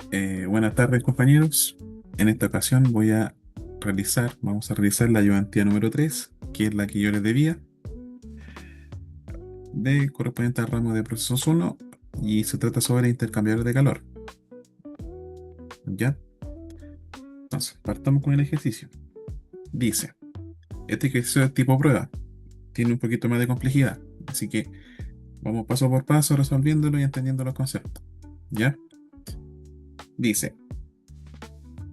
Buenas tardes, compañeros. En esta ocasión vamos a realizar la ayudantía número 3, que es la que yo les debía, de correspondiente al ramo de procesos uno, y se trata sobre intercambiadores de calor. ¿Ya? Entonces, partamos con el ejercicio. Dice, este ejercicio es tipo prueba, tiene un poquito más de complejidad, así que vamos paso por paso resolviéndolo y entendiendo los conceptos. ¿Ya? Dice,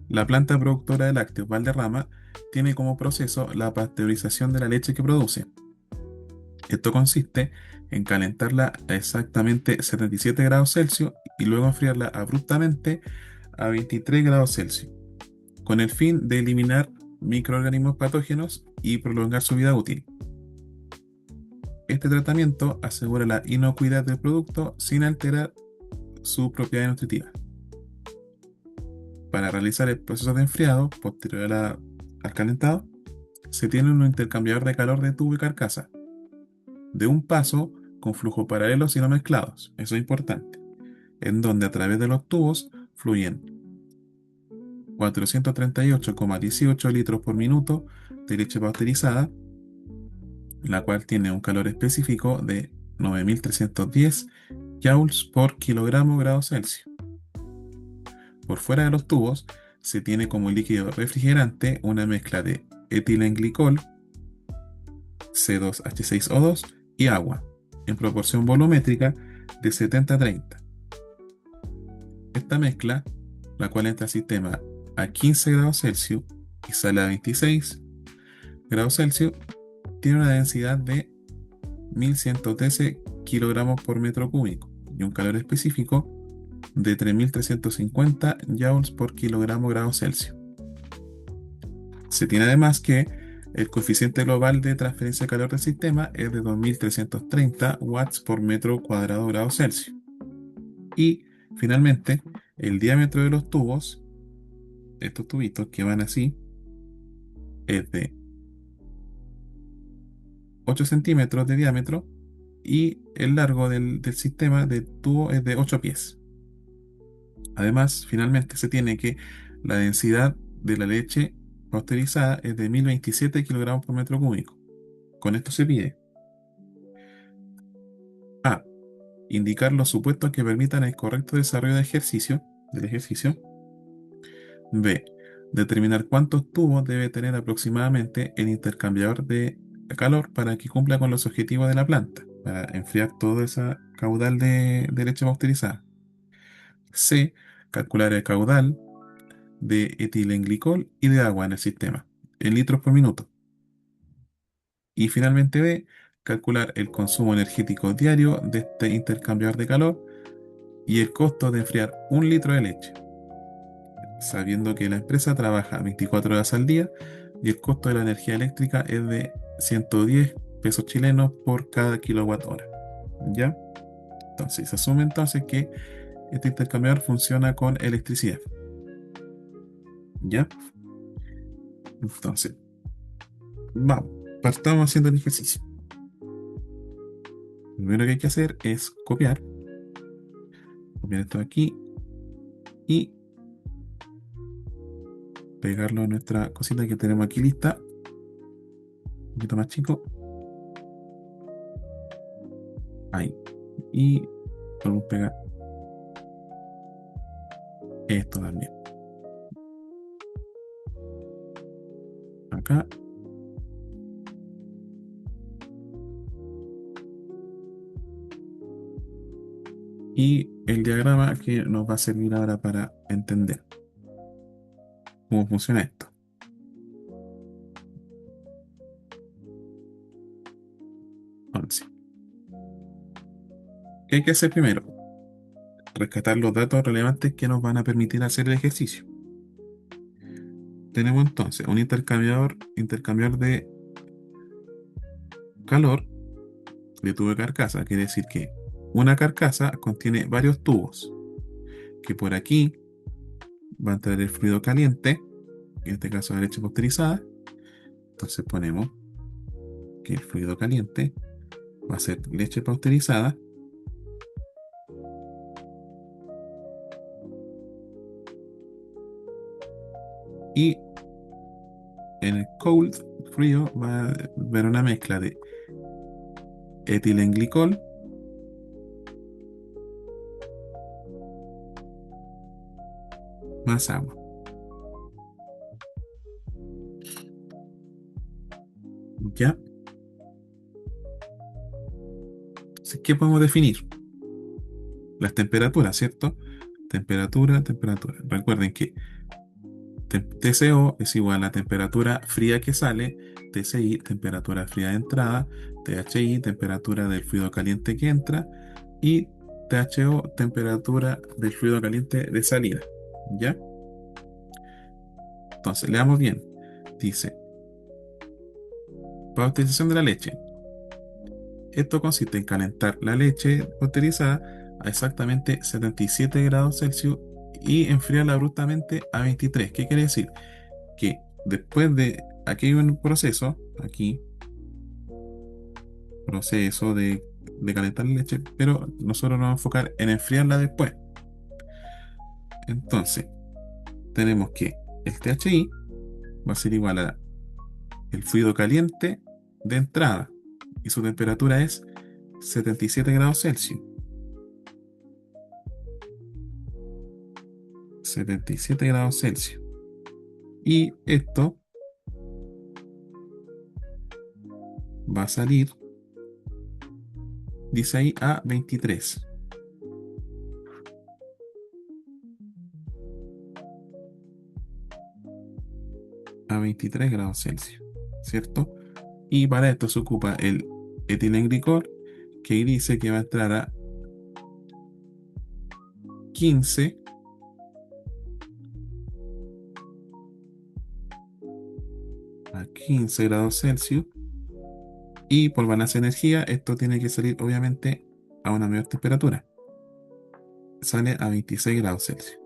la planta productora de lácteos Valderrama tiene como proceso la pasteurización de la leche que produce. Esto consiste en calentarla a exactamente 77 grados Celsius y luego enfriarla abruptamente a 23 grados Celsius, con el fin de eliminar microorganismos patógenos y prolongar su vida útil. Este tratamiento asegura la inocuidad del producto sin alterar su propiedad nutritiva. Para realizar el proceso de enfriado posterior al calentado, se tiene un intercambiador de calor de tubo y carcasa, de un paso con flujo paralelos y no mezclados. Eso es importante, en donde a través de los tubos fluyen 438,18 litros por minuto de leche pasteurizada, la cual tiene un calor específico de 9.310 joules por kilogramo grado Celsius. Por fuera de los tubos se tiene como líquido refrigerante una mezcla de etilenglicol, C2H6O2 y agua, en proporción volumétrica de 70-30. Esta mezcla, la cual entra al sistema a 15 grados Celsius y sale a 26 grados Celsius, tiene una densidad de 1113 kilogramos por metro cúbico y un calor específico de 3.350 joules por kilogramo grado Celsius. Se tiene además que el coeficiente global de transferencia de calor del sistema es de 2.330 watts por metro cuadrado grado Celsius. Y finalmente, el diámetro de los tubos, estos tubitos que van así, es de 8 centímetros de diámetro y el largo del sistema de tubo es de 8 pies. Además, finalmente se tiene que la densidad de la leche pasteurizada es de 1.027 kilogramos por metro cúbico. Con esto se pide A. Indicar los supuestos que permitan el correcto desarrollo del ejercicio. B. Determinar cuántos tubos debe tener aproximadamente el intercambiador de calor para que cumpla con los objetivos de la planta, para enfriar toda esa caudal de leche pasteurizada. C. Calcular el caudal de etilenglicol y de agua en el sistema, en litros por minuto. Y finalmente B. Calcular el consumo energético diario de este intercambiador de calor y el costo de enfriar 1 litro de leche, sabiendo que la empresa trabaja 24 horas al día y el costo de la energía eléctrica es de 110 pesos chilenos por cada kilowatt hora. ¿Ya? Entonces, se asume entonces que este intercambiador funciona con electricidad. ¿Ya? Entonces, vamos, partamos haciendo el ejercicio. Lo primero que hay que hacer es copiar esto de aquí y pegarlo a nuestra cosita que tenemos aquí lista. Un poquito más chico. Ahí. Y podemos pegar esto también. Acá. Y el diagrama que nos va a servir ahora para entender cómo funciona esto. Entonces, ¿qué hay que hacer primero? Rescatar los datos relevantes que nos van a permitir hacer el ejercicio. Tenemos entonces un intercambiador de calor de tubo de carcasa. Quiere decir que una carcasa contiene varios tubos, que por aquí va a entrar el fluido caliente, en este caso la leche pasteurizada. Entonces ponemos que el fluido caliente va a ser leche pasteurizada Y en el cold, frío, va a haber una mezcla de etilenglicol más agua. ¿Ya? Entonces, ¿qué podemos definir? Las temperaturas, ¿cierto? Temperatura, temperatura. Recuerden que TCO es igual a la temperatura fría que sale, TCI, temperatura fría de entrada, THI, temperatura del fluido caliente que entra, y THO, temperatura del fluido caliente de salida. ¿Ya? Entonces, leamos bien. Dice, pasteurización de la leche. Esto consiste en calentar la leche pasteurizada a exactamente 77 grados Celsius y enfriarla abruptamente a 23. ¿Qué quiere decir? Que después de, aquí hay un proceso, aquí, proceso de calentar la leche, pero nosotros nos vamos a enfocar en enfriarla después. Entonces, tenemos que el THI va a ser igual a el fluido caliente de entrada y su temperatura es 77 grados Celsius. 77 grados Celsius. Y esto va a salir, dice ahí, a 23. A 23 grados Celsius, ¿cierto? Y para esto se ocupa el etilenglicol, que dice que va a entrar a 15, a 15 grados Celsius. Y por balance de energía, esto tiene que salir obviamente a una mayor temperatura. Sale a 26 grados Celsius.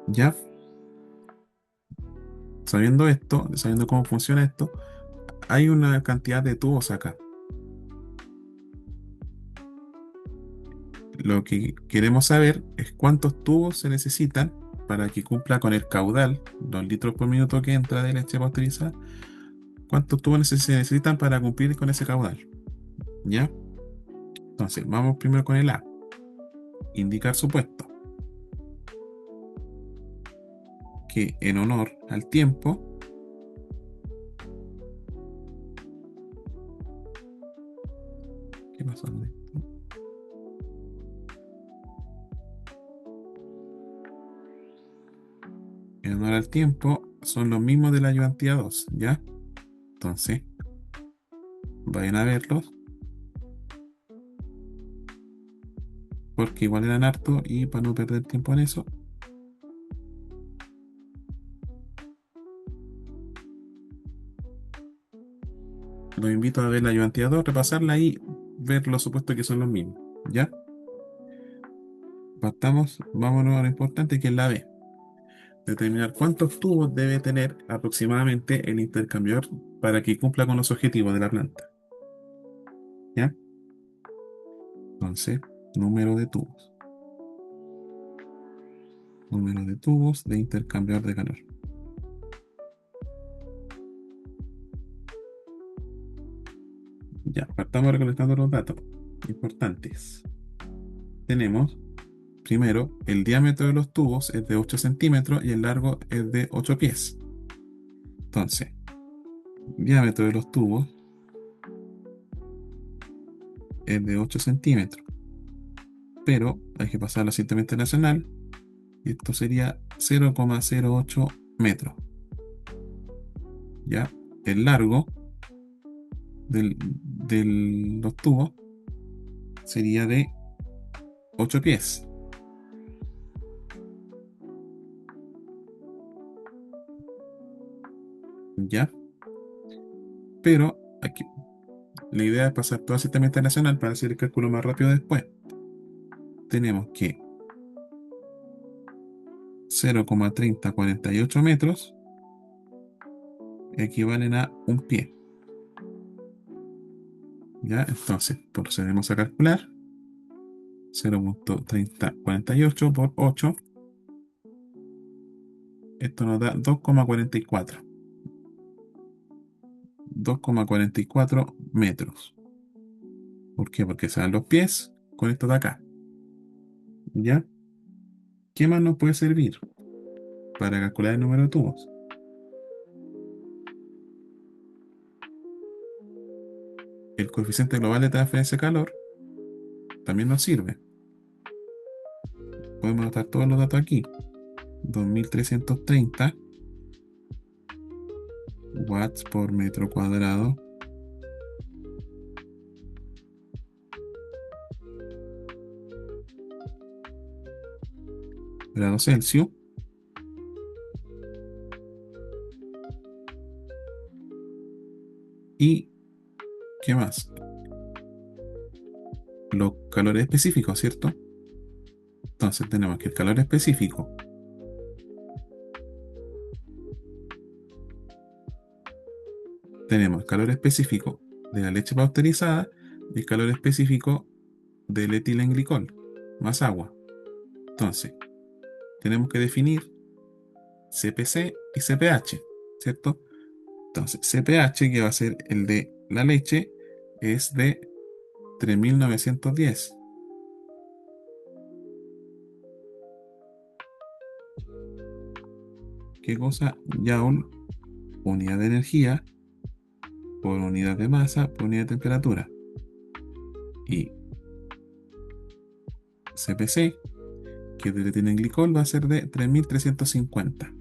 Ya sabiendo esto, sabiendo cómo funciona esto, hay una cantidad de tubos acá. Lo que queremos saber es cuántos tubos se necesitan para que cumpla con el caudal, 2 litros por minuto que entra de leche pasteurizada. ¿Cuántos tubos se necesitan para cumplir con ese caudal? ¿Ya? Entonces, vamos primero con el A. Indicar supuesto. Que en honor al tiempo, ¿qué pasó con esto? En honor al tiempo son los mismos de la ayudantía 2, ¿ya? Entonces, vayan a verlos porque igual eran hartos y para no perder tiempo en eso, los invito a ver la ayudantía 2, repasarla y ver los supuestos que son los mismos, ¿ya? Vámonos a lo importante que es la B. Determinar cuántos tubos debe tener aproximadamente el intercambiador para que cumpla con los objetivos de la planta, ¿ya? Entonces, número de tubos. Número de tubos de intercambiador de calor. Ya, partamos recolectando los datos importantes. Tenemos, primero, el diámetro de los tubos es de 8 centímetros y el largo es de 8 pies. Entonces, diámetro de los tubos es de 8 centímetros, pero hay que pasar la cinta internacional y esto sería 0,08 metros. ¿Ya? El largo de los tubos sería de 8 pies. ¿Ya? Pero aquí la idea es pasar toda la sistema internacional para hacer el cálculo más rápido después. Tenemos que 0,3048 metros equivalen a un pie. ¿Ya? Entonces procedemos a calcular 0,3048 por 8. Esto nos da 2,44. 2,44 metros. ¿Por qué? Porque se dan los pies con esto de acá. ¿Ya? ¿Qué más nos puede servir para calcular el número de tubos? El coeficiente global de transferencia de calor también nos sirve. Podemos anotar todos los datos aquí. 2330 watts por metro cuadrado grados Celsius. ¿Y qué más? Los calores específicos, ¿cierto? Entonces tenemos que el calor específico tenemos el calor específico de la leche pasteurizada y el calor específico del etilenglicol más agua. Entonces, tenemos que definir CPC y CPH, ¿cierto? Entonces, CPH, que va a ser el de la leche, es de 3910. ¿Qué cosa? Joule, unidad de energía, por unidad de masa, por unidad de temperatura. Y CPC, que del etilenglicol, va a ser de 3350.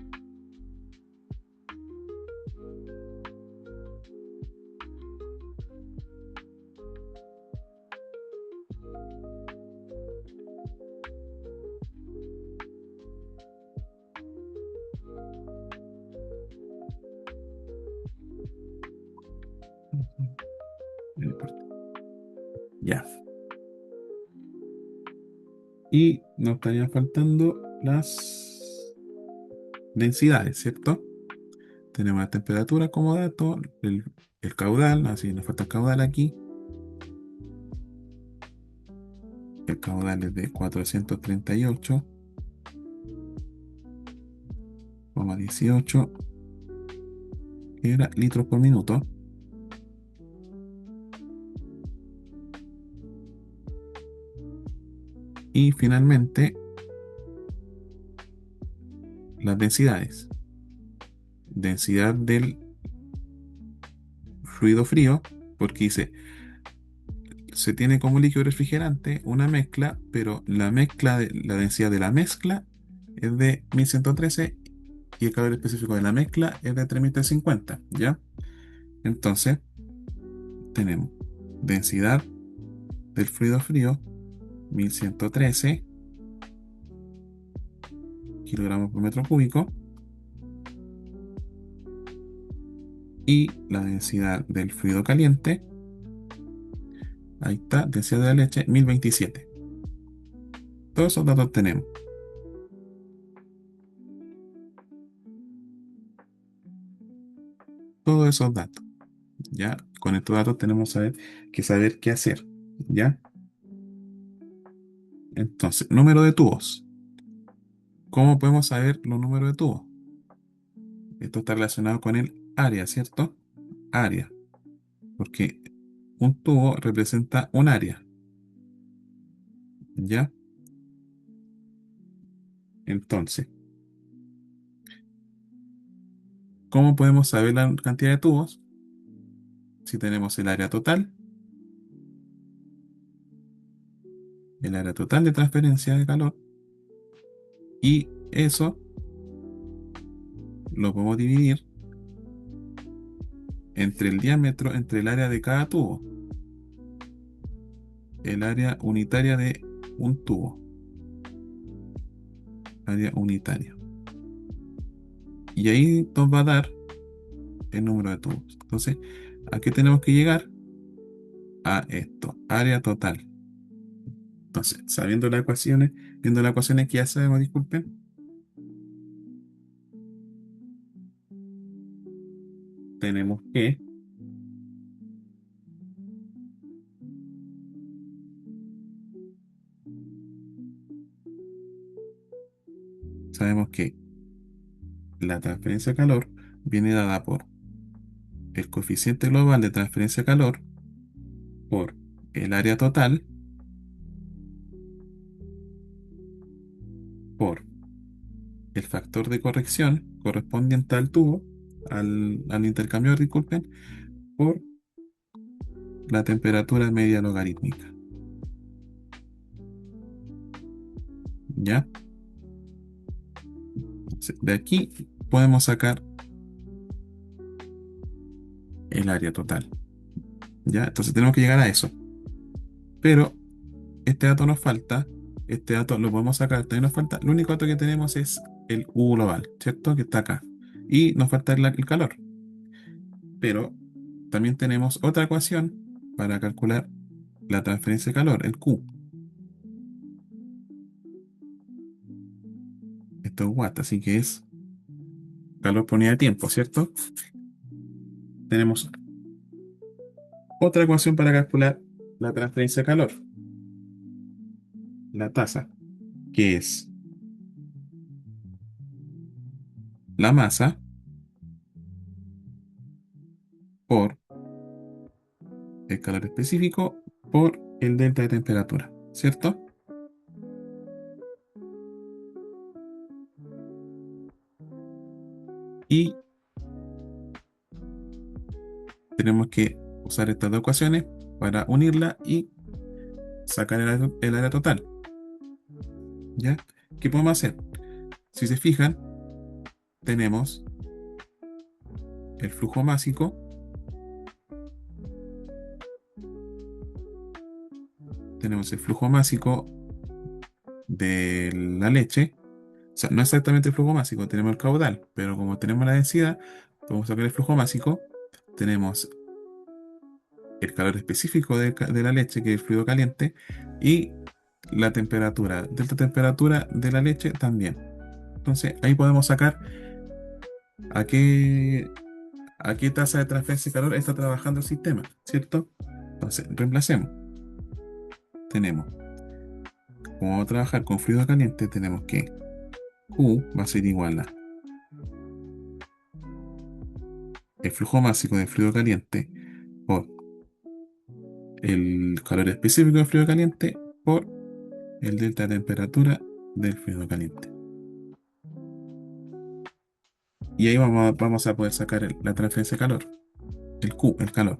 No importa. Ya. Y nos estarían faltando las densidades, ¿cierto? Tenemos la temperatura como dato, el caudal, así nos falta el caudal aquí. El caudal es de 438,18, que era litros por minuto. Y finalmente, las densidades. Densidad del fluido frío, porque dice, se tiene como líquido refrigerante una mezcla, pero la densidad de la mezcla es de 1113 y el calor específico de la mezcla es de 3350, ¿ya? Entonces, tenemos densidad del fluido frío, 1113 kilogramos por metro cúbico, y la densidad del fluido caliente, ahí está, densidad de la leche, 1027. Todos esos datos tenemos. Todos esos datos. ¿Ya? Con estos datos tenemos que saber qué hacer. ¿Ya? Entonces, número de tubos. ¿Cómo podemos saber los números de tubos? Esto está relacionado con el área, ¿cierto? Área. Porque un tubo representa un área. ¿Ya? Entonces, ¿cómo podemos saber la cantidad de tubos? Si tenemos el área total de transferencia de calor, y eso lo podemos dividir entre el diámetro, entre el área de cada tubo, el área unitaria de un tubo, área unitaria. Y ahí nos va a dar el número de tubos. Entonces, ¿a qué tenemos que llegar? A esto, área total. Entonces, sabiendo las ecuaciones, viendo las ecuaciones que ya sabemos, disculpen, tenemos que, sabemos que La transferencia de calor viene dada por el coeficiente global de transferencia de calor por el área total por el factor de corrección correspondiente al tubo, al intercambiador, disculpen, por la temperatura media logarítmica. ¿Ya? De aquí podemos sacar el área total. ¿Ya? Entonces tenemos que llegar a eso. Pero este dato nos falta. Este dato lo podemos sacar, también nos falta. El único dato que tenemos es el U global, ¿cierto? Que está acá. Y nos falta el calor. Pero también tenemos otra ecuación para calcular la transferencia de calor, el Q. Esto es watt, así que es calor por unidad de tiempo, ¿cierto? Tenemos otra ecuación para calcular la transferencia de calor, la tasa, que es la masa por el calor específico por el delta de temperatura, ¿cierto? Y tenemos que usar estas dos ecuaciones para unirla y sacar el área total, ¿ya? ¿Qué podemos hacer? Si se fijan, tenemos el flujo másico, tenemos el flujo másico de la leche. O sea, no exactamente el flujo másico, tenemos el caudal, pero como tenemos la densidad, podemos sacar el flujo másico. Tenemos el calor específico de la leche, que es el fluido caliente, y la temperatura, delta temperatura de la leche también. Entonces, ahí podemos sacar a qué, a qué tasa de transferencia de calor está trabajando el sistema, ¿cierto? Entonces, reemplacemos. Tenemos, como vamos a trabajar con fluido caliente, tenemos que Q va a ser igual a el flujo máximo del fluido caliente por el calor específico del fluido caliente por el delta de temperatura del fluido caliente. Y ahí vamos a poder sacar la transferencia de calor, el Q, el calor.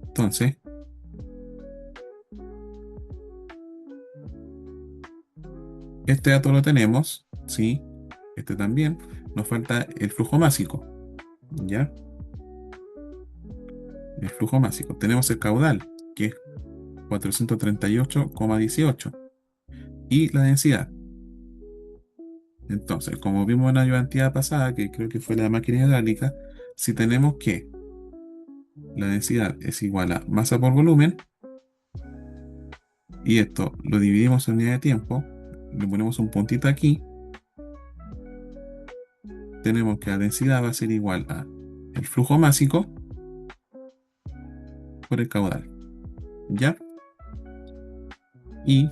Entonces, este dato lo tenemos, ¿sí? Este también. Nos falta el flujo másico, ¿ya? El flujo másico. Tenemos el caudal, que es 438,18. Y la densidad. Entonces, como vimos en la ayudantía pasada, que creo que fue la máquina hidráulica, si tenemos que la densidad es igual a masa por volumen, y esto lo dividimos en unidad de tiempo, le ponemos un puntito aquí, tenemos que la densidad va a ser igual a el flujo másico por el caudal, ¿ya? Y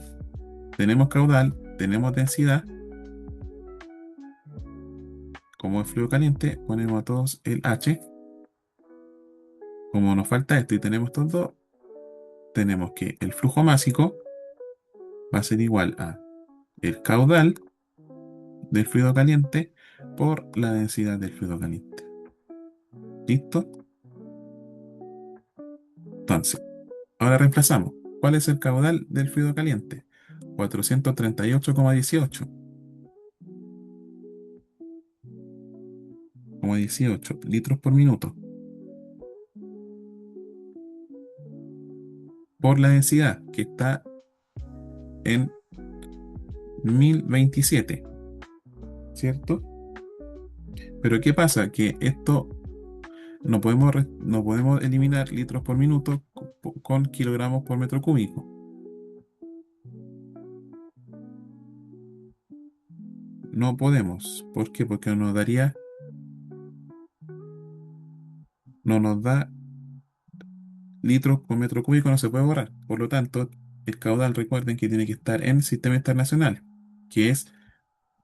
tenemos caudal, tenemos densidad, como es fluido caliente, ponemos a todos el H. Como nos falta esto y tenemos estos dos, tenemos que el flujo másico va a ser igual a el caudal del fluido caliente por la densidad del fluido caliente. ¿Listo? Entonces, ahora reemplazamos. ¿Cuál es el caudal del fluido caliente? 438,18. Como 18 litros por minuto. Por la densidad, que está en 1027. ¿Cierto? Pero ¿qué pasa? Que esto no podemos eliminar litros por minuto con kilogramos por metro cúbico. No podemos. ¿Por qué? Porque no nos da litros por metro cúbico, no se puede borrar. Por lo tanto, el caudal, recuerden que tiene que estar en el sistema internacional, que es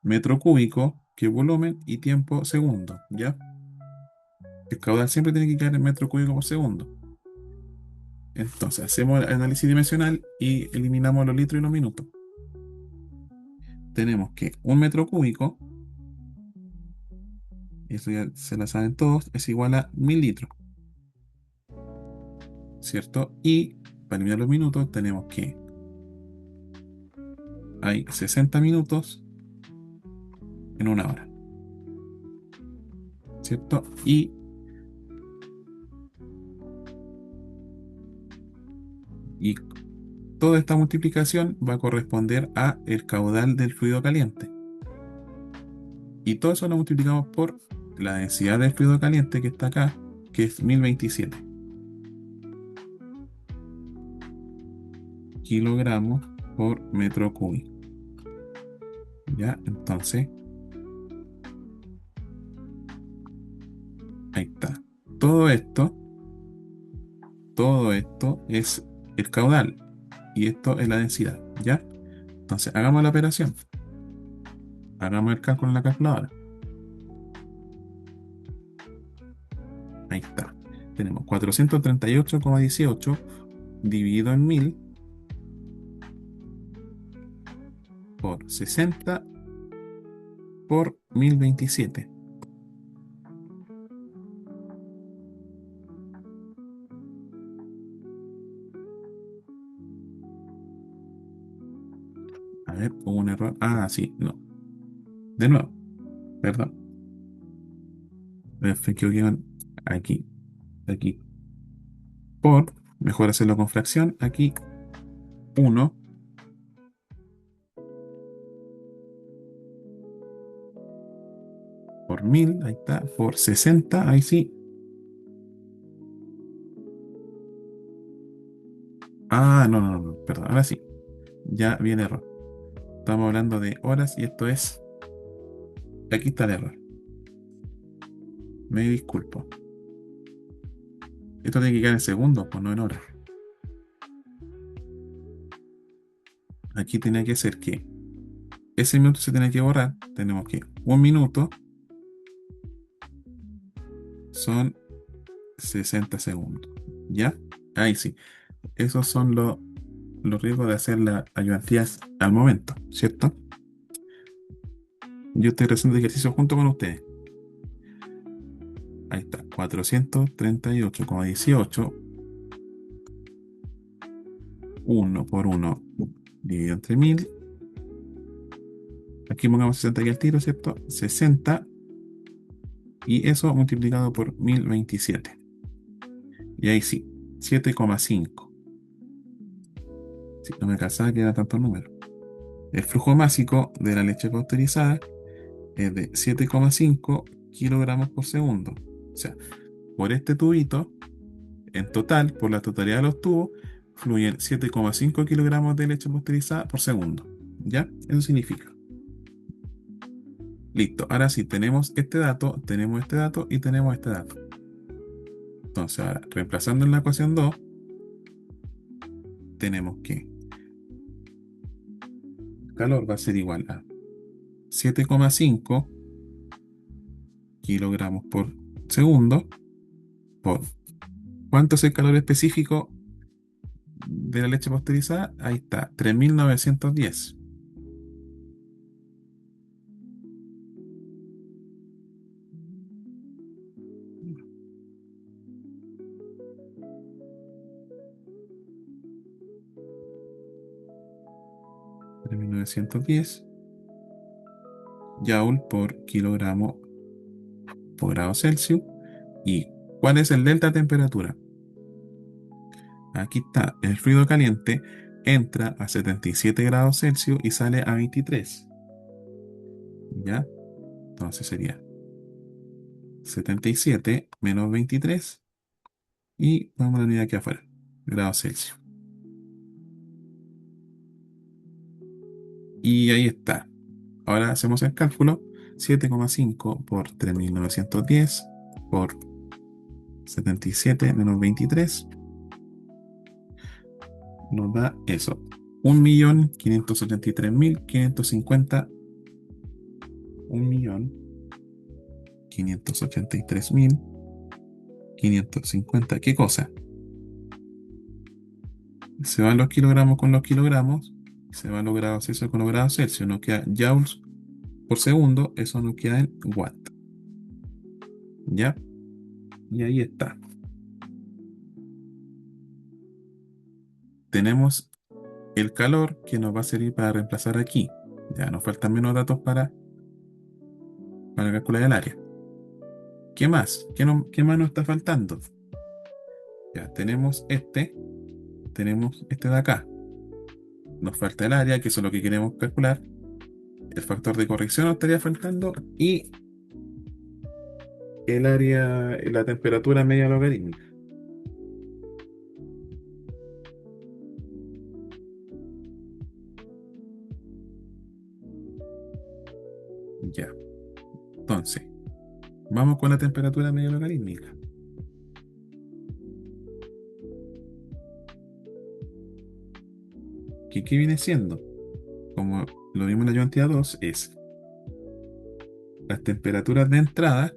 metro cúbico que volumen y tiempo segundo, ¿ya? El caudal siempre tiene que quedar en metro cúbico por segundo. Entonces, hacemos el análisis dimensional y eliminamos los litros y los minutos. Tenemos que un metro cúbico, eso ya se la saben todos, es igual a 1000 litros, ¿cierto? Y para eliminar los minutos tenemos que hay 60 minutos en una hora, ¿cierto? Y toda esta multiplicación va a corresponder a el caudal del fluido caliente. Y todo eso lo multiplicamos por la densidad del fluido caliente que está acá, que es 1027 kilogramos por metro cúbico. Ya, entonces, ahí está. Todo esto es el caudal y esto es la densidad. ¿Ya? Entonces, hagamos la operación. Hagamos el cálculo en la calculadora. Ahí está. Tenemos 438,18 dividido en 1000 por 60 por 1027. A ver, hubo un error. Ah, sí, no. De nuevo, perdón. Me equivoqué aquí. Aquí. Mejor hacerlo con fracción. Aquí 1 por 1000, ahí está, por 60, ahí sí. Ah, no, no, no, no, perdón, ahora sí. Ya viene error. Estamos hablando de horas y esto es. Aquí está el error. Me disculpo. Esto tiene que quedar en segundos, pues no en horas. Aquí tiene que ser que ese minuto se tiene que borrar. Tenemos que un minuto son 60 segundos. ¿Ya? Ahí sí. Esos son los riesgos de hacer las ayudantías al momento, ¿cierto? Yo estoy haciendo el ejercicio junto con ustedes. Ahí está, 438,18, 1 por 1 dividido entre 1000. Aquí pongamos 60 aquí al tiro, ¿cierto? 60 y eso multiplicado por 1027. Y ahí sí, 7,5. Si no me alcanzaba que era tanto número. El flujo másico de la leche pasteurizada es de 7,5 kilogramos por segundo. O sea, por este tubito, en total, por la totalidad de los tubos, fluyen 7,5 kilogramos de leche pasteurizada por segundo. ¿Ya? Eso significa. Listo. Ahora sí, tenemos este dato y tenemos este dato. Entonces, ahora, reemplazando en la ecuación 2, tenemos que el calor va a ser igual a 7,5 kilogramos por segundo por ¿cuánto es el calor específico de la leche pasteurizada? Ahí está, 3910. 3910 joule por kilogramo por grado Celsius. ¿Y cuál es el delta de temperatura? Aquí está, el fluido caliente entra a 77 grados Celsius y sale a 23. ¿Ya? Entonces sería 77 menos 23 y vamos a la unidad aquí afuera, grados Celsius. Y ahí está. Ahora hacemos el cálculo. 7,5 por 3910 por 77 menos 23 nos da eso. 1.583.550 1.583.550. ¿Qué cosa? Se van los kilogramos con los kilogramos, se van los grados Celsius con los grados Celsius, nos queda joules por segundo, eso nos queda en watt. ¿Ya? Y ahí está. Tenemos el calor que nos va a servir para reemplazar aquí. Ya nos faltan menos datos para calcular el área. ¿Qué más? ¿Qué más nos está faltando? Ya tenemos tenemos este de acá. Nos falta el área, que eso es lo que queremos calcular. El factor de corrección nos estaría faltando y el área, la temperatura media logarítmica. Ya. Entonces, vamos con la temperatura media logarítmica. ¿Qué viene siendo? Como lo vimos en la ayudantía 2, es las temperaturas de entrada,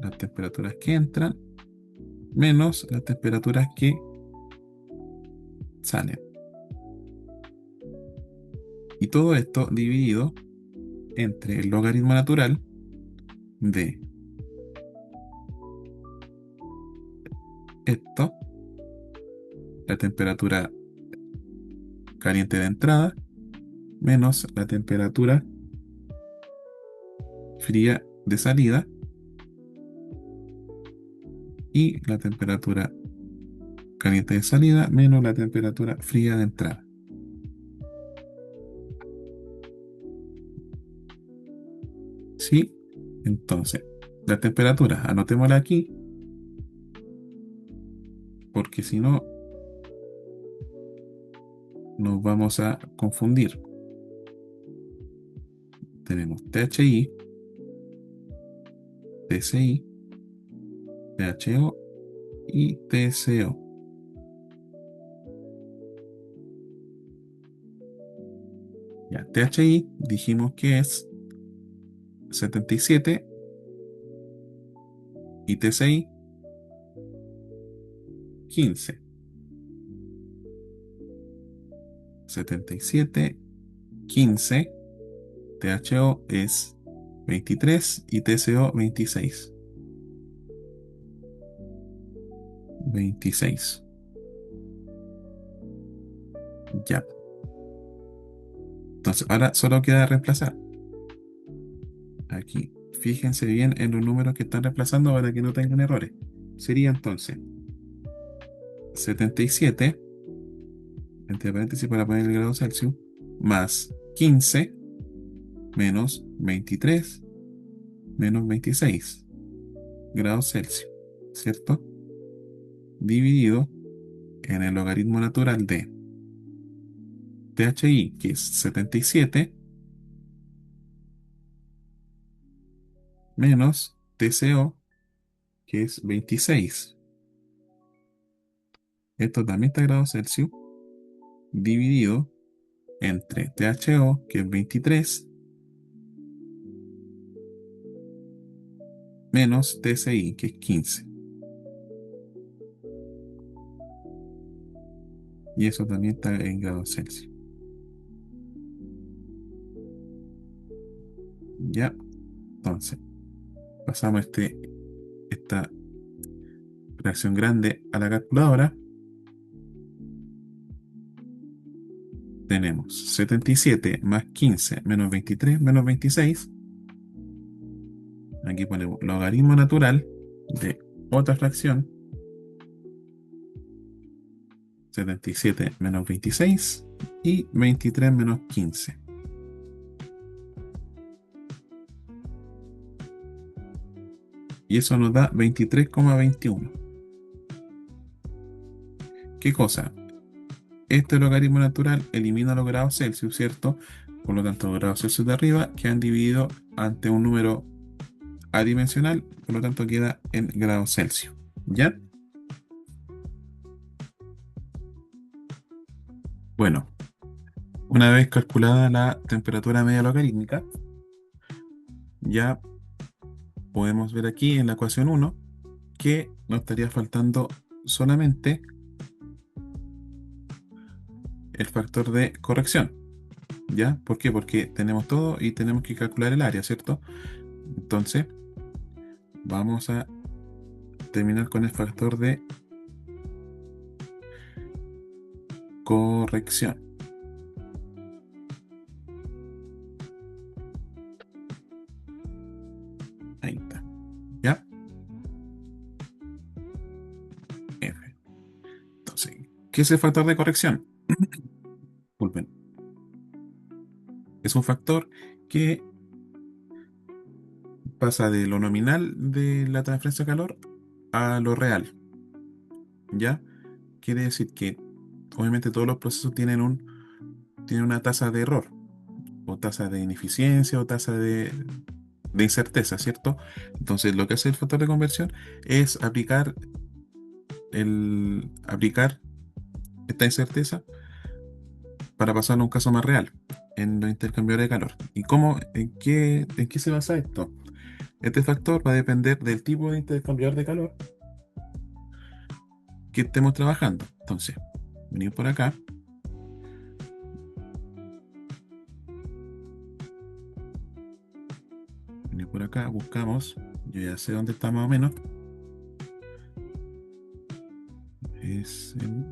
las temperaturas que entran, menos las temperaturas que salen. Y todo esto dividido entre el logaritmo natural de esto, la temperatura caliente de entrada, menos la temperatura fría de salida y la temperatura caliente de salida menos la temperatura fría de entrada. ¿Sí? Entonces, la temperatura, anotémosla aquí, porque si no, nos vamos a confundir. Tenemos THI, TCI, THO y TCO. Ya, THI dijimos que es 77 y TCI 15. 77, 15, THO es 23 y TCO 26. 26. Ya. Entonces, ahora solo queda reemplazar. Aquí, fíjense bien en los números que están reemplazando para que no tengan errores. Sería entonces 77, entre paréntesis para poner el grado Celsius, más 15 menos 23 menos 26 grados Celsius, ¿cierto? Dividido en el logaritmo natural de THI, que es 77, menos TCO, que es 26. Esto también está en grados Celsius, dividido entre THO, que es 23, menos TCI, que es 15. Y eso también está en grados Celsius. Ya, entonces, pasamos esta fracción grande a la calculadora. Tenemos 77 más 15 menos 23 menos 26. Aquí ponemos logaritmo natural de otra fracción. 77 menos 26 y 23 menos 15. Y eso nos da 23,21. ¿Qué cosa? Este logaritmo natural elimina los grados Celsius, ¿cierto? Por lo tanto, los grados Celsius de arriba quedan divididos ante un número adimensional, por lo tanto queda en grados Celsius. ¿Ya? Bueno, Una vez calculada la temperatura media logarítmica, ya podemos ver aquí en la ecuación uno que nos estaría faltando solamente el factor de corrección. ¿Ya? ¿Por qué? Porque tenemos todo y tenemos que calcular el área, ¿cierto? Entonces, vamos a terminar con el factor de corrección. Ahí está. ¿Ya? F. Entonces, ¿qué es el factor de corrección? Disculpen. Es un factor que pasa de lo nominal de la transferencia de calor a lo real. ¿Ya? Quiere decir que obviamente todos los procesos tienen una tasa de error, o tasa de ineficiencia, o tasa de incerteza, ¿cierto? Entonces, lo que hace el factor de conversión es aplicar esta incerteza para pasarlo a un caso más real, en los intercambiadores de calor. ¿Y en qué se basa esto? Este factor va a depender del tipo de intercambiador de calor que estemos trabajando. Entonces, venimos por acá, buscamos, yo ya sé dónde está más o menos, es el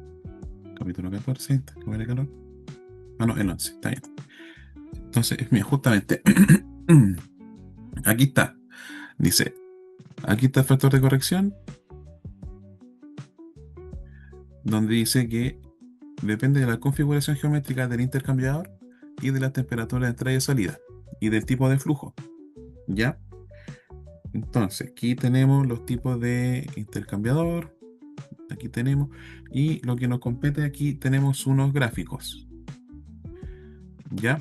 capítulo 14, intercambio de calor. Ah, no, el 11, está bien. Entonces, mira, justamente, aquí está. Dice, aquí está el factor de corrección, donde dice que depende de la configuración geométrica del intercambiador y de la temperatura de entrada y salida y del tipo de flujo. ¿Ya? Entonces, aquí tenemos los tipos de intercambiador, aquí tenemos, y lo que nos compete aquí tenemos unos gráficos. ¿Ya?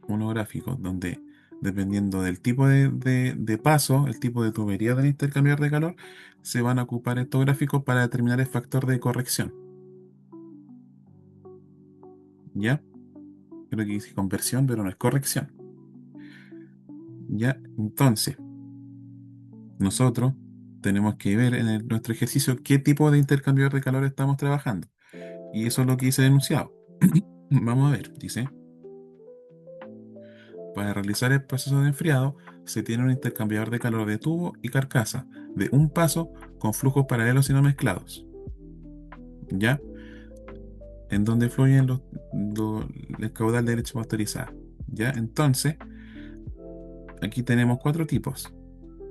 Unos gráficos donde, dependiendo del tipo de paso, el tipo de tubería del intercambiador de calor, se van a ocupar estos gráficos para determinar el factor de corrección. ¿Ya? Creo que dice conversión, pero no es corrección. ¿Ya? Entonces, nosotros tenemos que ver en nuestro ejercicio qué tipo de intercambiador de calor estamos trabajando. Y eso es lo que dice el enunciado. Vamos a ver, dice, para realizar el proceso de enfriado se tiene un intercambiador de calor de tubo y carcasa de un paso con flujos paralelos y no mezclados. ¿Ya? En donde fluyen el caudal de leche pasteurizada. ¿Ya? Entonces, aquí tenemos cuatro tipos.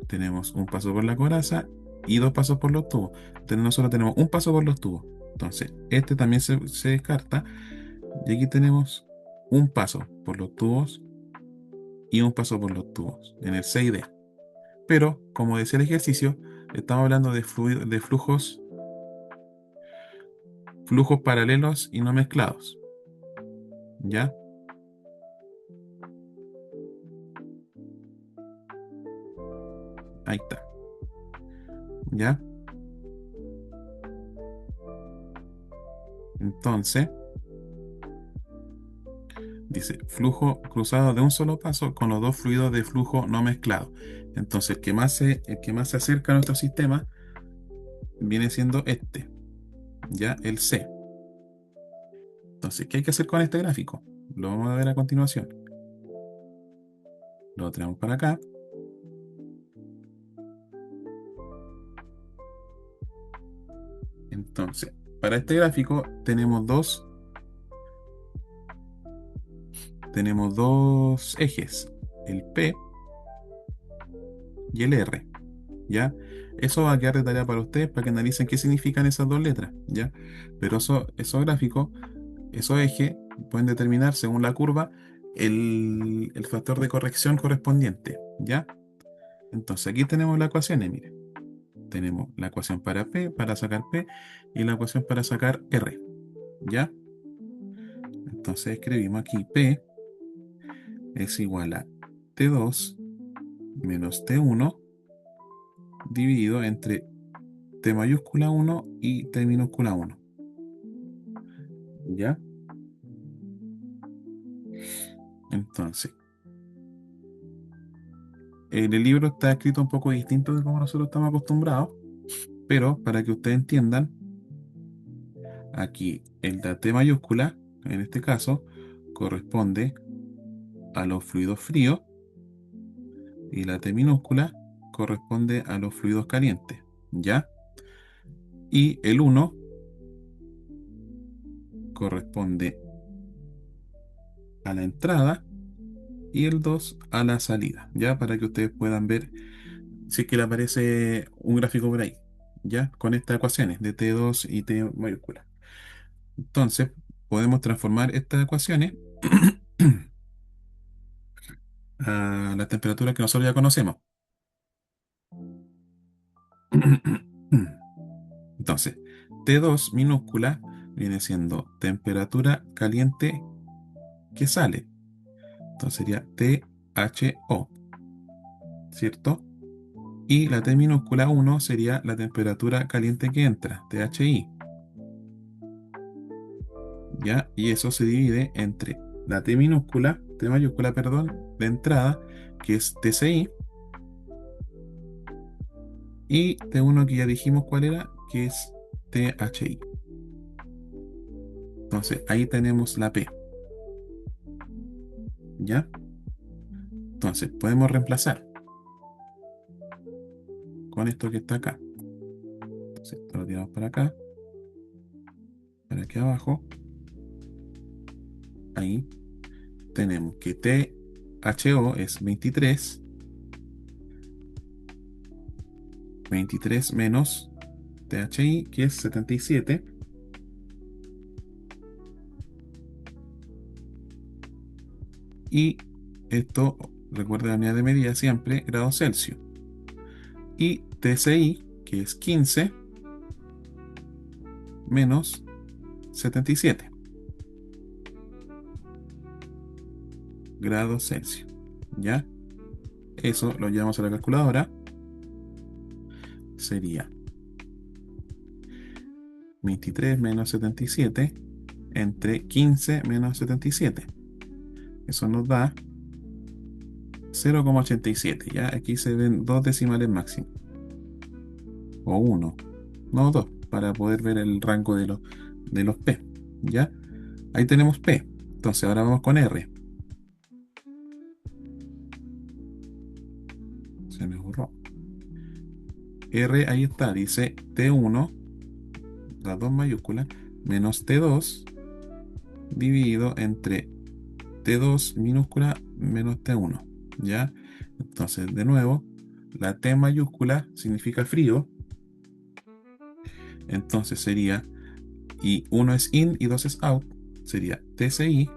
Tenemos un paso por la coraza y dos pasos por los tubos. Entonces, no solo tenemos un paso por los tubos. Entonces, este también se descarta. Y aquí tenemos un paso por los tubos y un paso por los tubos en el 6D. Pero, como decía el ejercicio, estamos hablando de flujos paralelos y no mezclados. ¿Ya? Ahí está. ¿Ya? Entonces, dice flujo cruzado de un solo paso con los dos fluidos de flujo no mezclado. Entonces, el que más se acerca a nuestro sistema viene siendo este, ya el C. Entonces, ¿qué hay que hacer con este gráfico? Lo vamos a ver a continuación. Lo tenemos para acá. Entonces, para este gráfico tenemos dos ejes, el P y el R. ¿Ya? Eso va a quedar de tarea para ustedes para que analicen qué significan esas dos letras, ¿ya? Pero esos gráficos, esos ejes, pueden determinar según la curva el factor de corrección correspondiente, ¿ya? Entonces aquí tenemos las ecuaciones, mire. Tenemos la ecuación para P, para sacar P, y la ecuación para sacar R, ¿ya? Entonces escribimos aquí P es igual a T2 menos T1 dividido entre T mayúscula 1 y T minúscula 1. ¿Ya? Entonces, en el libro está escrito un poco distinto de como nosotros estamos acostumbrados, pero para que ustedes entiendan, aquí la T mayúscula, en este caso, corresponde a los fluidos fríos y la T minúscula corresponde a los fluidos calientes, ¿ya? Y el uno corresponde a la entrada y el 2 a la salida, ¿ya? Para que ustedes puedan ver si es que le aparece un gráfico por ahí, ¿ya? Con estas ecuaciones de T2 y T mayúscula. Entonces, podemos transformar estas ecuaciones a la temperatura que nosotros ya conocemos. Entonces, T2 minúscula viene siendo temperatura caliente que sale. Entonces sería THO, ¿cierto? Y la T minúscula 1 sería la temperatura caliente que entra, THI, ¿ya? Y eso se divide entre la T minúscula, T mayúscula, perdón, de entrada, que es TCI, y T1 que ya dijimos cuál era, que es THI. Entonces, ahí tenemos la P, ¿ya? Entonces, podemos reemplazar con esto que está acá. Entonces, esto lo tiramos para acá, para aquí abajo. Ahí tenemos que THO es 23, 23 menos THI, que es 77. Y esto, recuerda la unidad de medida siempre, grados Celsius. Y TCI, que es 15 menos 77 grados Celsius. ¿Ya? Eso lo llevamos a la calculadora. Sería 23 menos 77 entre 15 menos 77. Eso nos da 0,87. ¿Ya? Aquí se ven dos decimales máximos. O uno. No, dos. Para poder ver el rango de los P. ¿Ya? Ahí tenemos P. Entonces ahora vamos con R. Se me borró. R ahí está. Dice T1, las dos mayúsculas, menos T2 dividido entre T2 minúscula menos T1. ¿Ya? Entonces, de nuevo, la T mayúscula significa frío. Entonces sería, y uno es in y 2 es out, sería TCI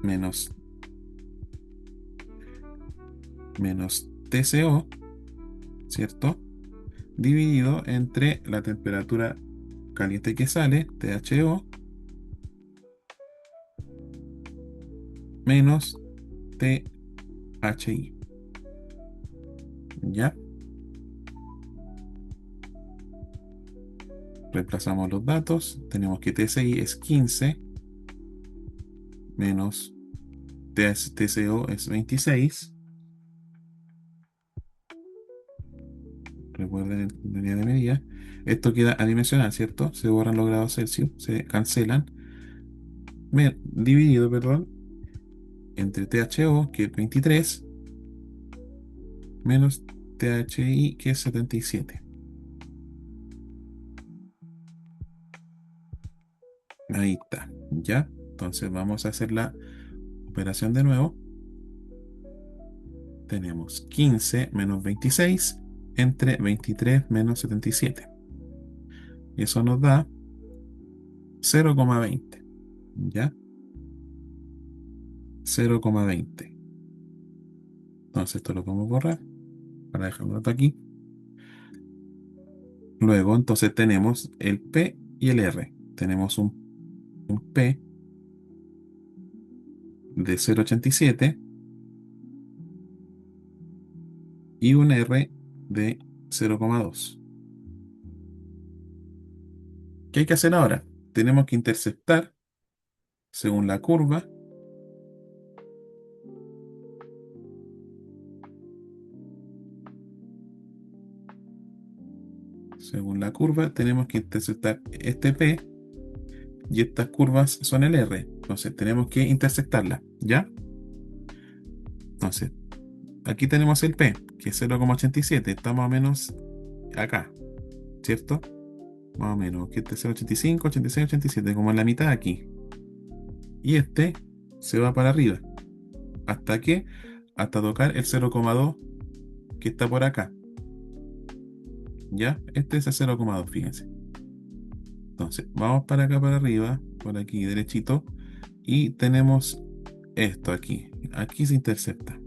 menos, menos TCO, ¿cierto? Dividido entre la temperatura caliente que sale, THO, menos THI. ¿Ya? Reemplazamos los datos. Tenemos que TCI es 15 menos TCO es 26. Recuerden la unidad de medida. Esto queda adimensional, ¿cierto? Se borran los grados Celsius, se cancelan. Dividido, perdón, entre THO, que es 23, menos THI, que es 77. Ahí está, ¿ya? Entonces vamos a hacer la operación de nuevo. Tenemos 15 menos 26 entre 23 menos 77. Y eso nos da 0,20. ¿Ya? 0,20. Entonces esto lo podemos borrar para dejar un dato aquí. Luego entonces tenemos el P y el R. Tenemos un P de 0,87 y un R de 0,2. ¿Qué hay que hacer ahora? Tenemos que interceptar según la curva según la curva, tenemos que intersectar este P y estas curvas son el R. Entonces tenemos que intersectarlas, ¿ya? Entonces, aquí tenemos el P, que es 0,87. Está más o menos acá, ¿cierto? Más o menos, que este es 0,85, 86, 87, como en la mitad aquí. Y este se va para arriba. ¿Hasta qué? Hasta tocar el 0,2 que está por acá. ¿Ya? Este es el 0,2, fíjense. Entonces, vamos para acá, para arriba, por aquí, derechito. Y tenemos esto aquí. Aquí se intercepta.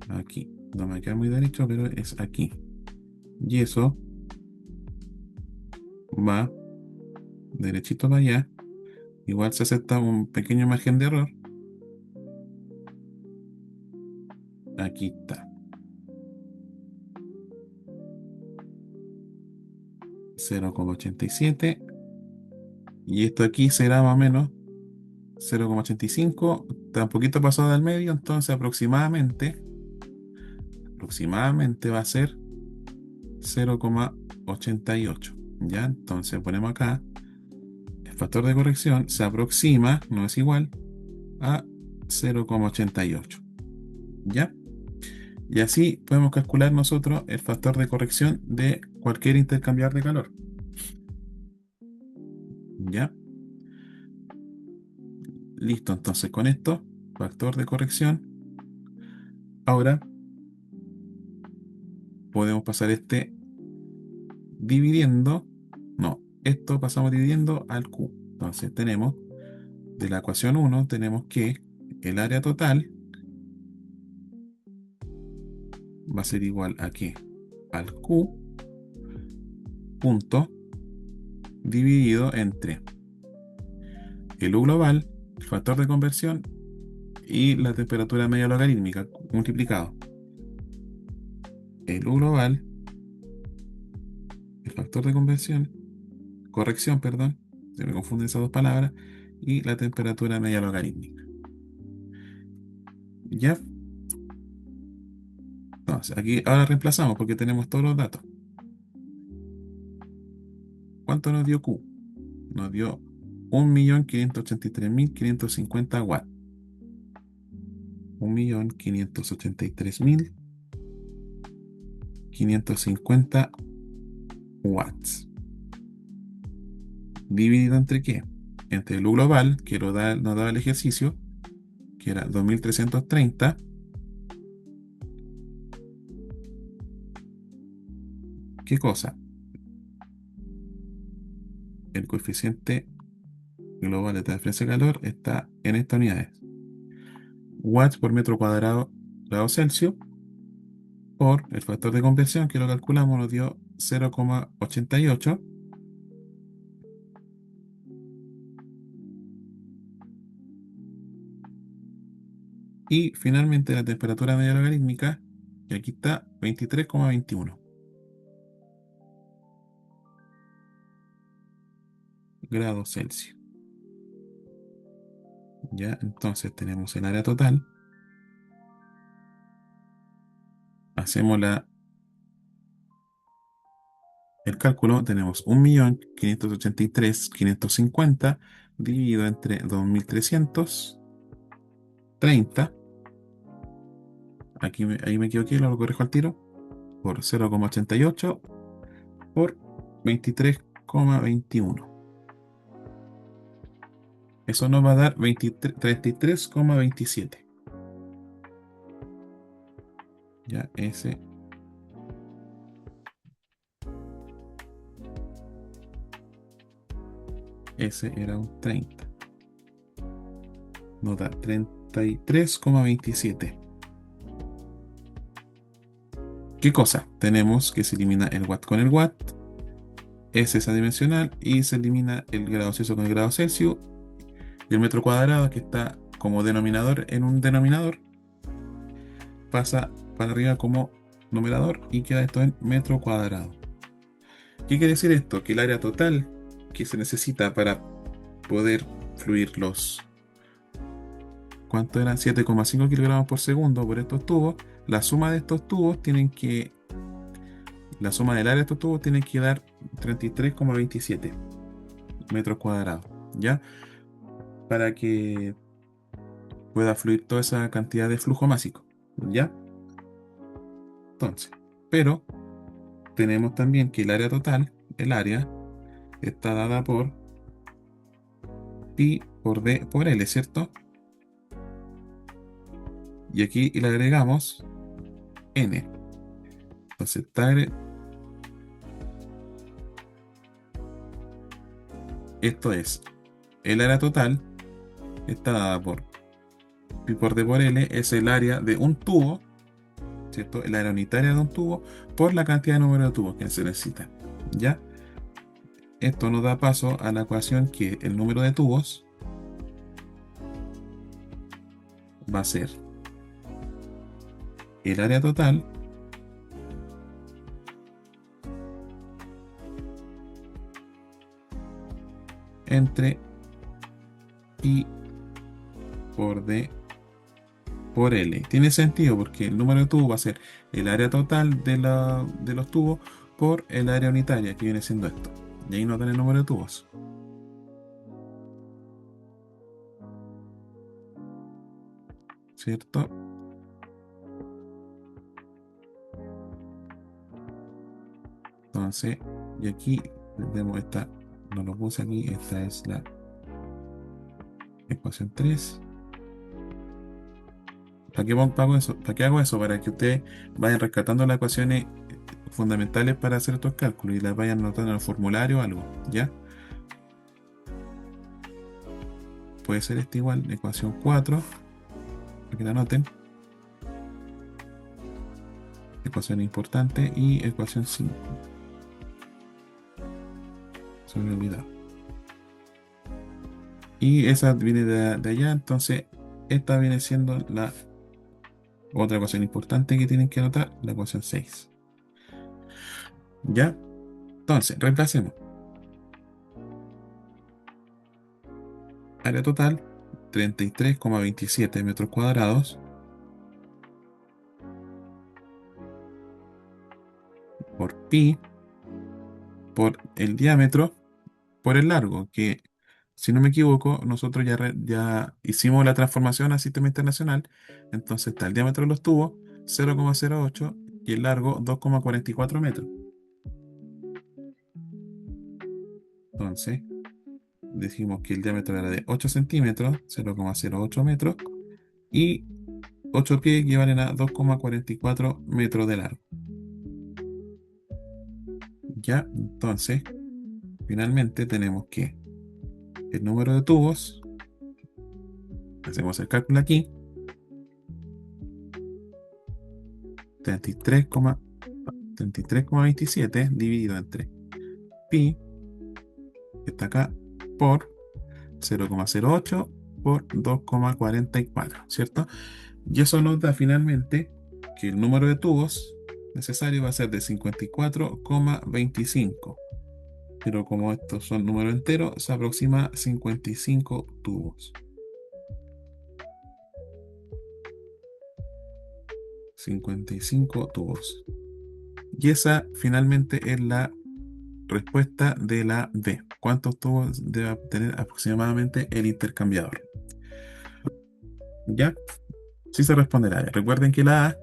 Aquí. No me queda muy derecho, pero es aquí. Y eso va derechito para allá. Igual se acepta un pequeño margen de error. Aquí está. 0,87. Y esto aquí será más o menos 0,85. Está un poquito pasado del medio, entonces aproximadamente va a ser 0,88. ¿Ya? Entonces ponemos acá el factor de corrección se aproxima, no es igual, a 0,88. ¿Ya? Y así podemos calcular nosotros el factor de corrección de cualquier intercambiador de calor. ¿Ya? Listo, entonces con esto, factor de corrección. Ahora podemos pasar este dividiendo. No, esto pasamos dividiendo al Q. Entonces tenemos, de la ecuación 1, tenemos que el área total va a ser igual a ¿qué? Al Q punto dividido entre el U global, el factor de conversión y la temperatura media logarítmica multiplicado. El U global, el factor de corrección, perdón, se me confunden esas dos palabras, y la temperatura media logarítmica. ¿Ya? Entonces, aquí ahora reemplazamos porque tenemos todos los datos. ¿Cuánto nos dio Q? Nos dio 1.583.550 watts. 1.583.550 watts. ¿Dividido entre qué? Entre el U global, que nos daba el ejercicio, que era 2.330. ¿Qué cosa? El coeficiente global de transferencia de calor está en estas unidades. Watts por metro cuadrado, grado Celsius, por el factor de conversión, que lo calculamos, nos dio 0,88. Y finalmente la temperatura media logarítmica, que aquí está 23,21 grados Celsius. Ya, entonces tenemos el área total. Hacemos el cálculo. Tenemos 1.583.550 dividido entre 2.330. Ahí me equivoqué, lo corrijo al tiro. Por 0,88 por 23,21. Eso nos va a dar 33,27. Ya, ese era un 30. Nos da 33,27. ¿Qué cosa? Tenemos que se elimina el watt con el watt. Es adimensional y se elimina el grado Celsius con el grado Celsius. Y el metro cuadrado, que está como denominador en un denominador, pasa para arriba como numerador y queda esto en metro cuadrado. ¿Qué quiere decir esto? Que el área total que se necesita para poder fluir ¿cuánto eran? 7,5 kilogramos por segundo por estos tubos. La suma de estos tubos tienen que La suma del área de estos tubos tiene que dar 33,27 metros cuadrados, ¿ya? Para que pueda fluir toda esa cantidad de flujo másico, ¿ya? Entonces, pero tenemos también que el área total, el área, está dada por pi por d por l, ¿cierto? Y aquí le agregamos n. Entonces, esto es, el área total está dada por pi por d por l, es el área de un tubo, ¿cierto? El área unitaria de un tubo por la cantidad de número de tubos que se necesitan, ¿ya? Esto nos da paso a la ecuación que el número de tubos va a ser el área total entre pi por d por L. Tiene sentido porque el número de tubos va a ser el área total de los tubos por el área unitaria, que viene siendo esto. Y ahí no tiene el número de tubos, ¿cierto? Entonces, y aquí tenemos esta, no lo puse aquí, esta es la ecuación 3. ¿Para qué hago eso? ¿Para qué hago eso? Para que ustedes vayan rescatando las ecuaciones fundamentales para hacer estos cálculos y las vayan anotando en el formulario o algo, ¿ya? Puede ser este igual, ecuación 4, para que la anoten, ecuación importante y ecuación 5. Se me olvidó. Y esa viene de allá, entonces esta viene siendo la otra ecuación importante que tienen que anotar, la ecuación 6. ¿Ya? Entonces, reemplacemos. Área total, 33,27 metros cuadrados por pi por el diámetro por el largo, que si no me equivoco, nosotros ya hicimos la transformación al sistema internacional, entonces está el diámetro de los tubos 0,08 y el largo 2,44 metros. Entonces, dijimos que el diámetro era de 8 centímetros, 0,08 metros, y 8 pies equivalen a 2,44 metros de largo. Ya, entonces, finalmente tenemos que el número de tubos, hacemos el cálculo aquí, 33,27 dividido entre pi, que está acá, por 0,08 por 2,44, ¿cierto? Y eso nos da finalmente que el número de tubos necesario va a ser de 54,25. Pero como estos son números enteros, se aproxima a 55 tubos. 55 tubos. Y esa finalmente es la respuesta de la D. ¿Cuántos tubos debe tener aproximadamente el intercambiador? ¿Ya? Sí se responderá. Recuerden que la A,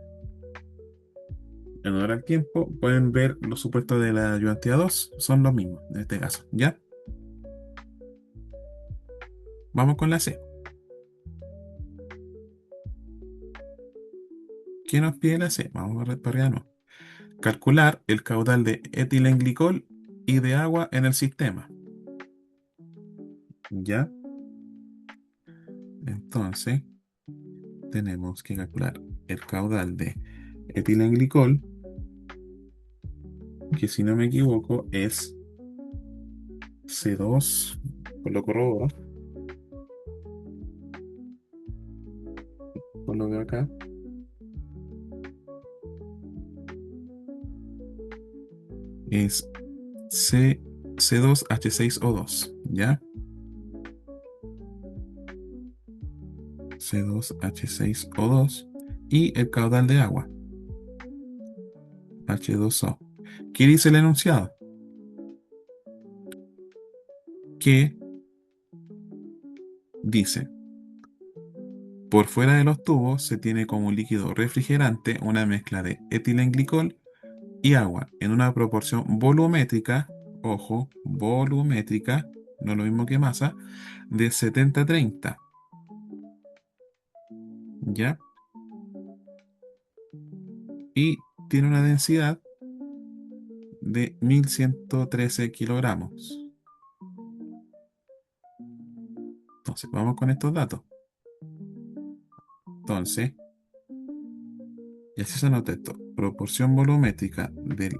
en honor al tiempo, pueden ver los supuestos de la ayudantía 2, son los mismos en este caso. ¿Ya? Vamos con la C. ¿Qué nos pide la C? Vamos a ver para arriba, no. Calcular el caudal de etilenglicol y de agua en el sistema. ¿Ya? Entonces, tenemos que calcular el caudal de etilenglicol, que si no me equivoco es C2, por lo corroboro, por lo veo acá, es C2H6O2, ¿ya? C2H6O2 y el caudal de agua, H2O. ¿Qué dice el enunciado? Que dice, por fuera de los tubos se tiene como líquido refrigerante una mezcla de etilenglicol y agua en una proporción volumétrica, ojo, volumétrica, no lo mismo que masa, de 70-30, ¿ya? Y tiene una densidad de 1113 kilogramos. Entonces, vamos con estos datos. Entonces, y así se anota esto. Proporción volumétrica del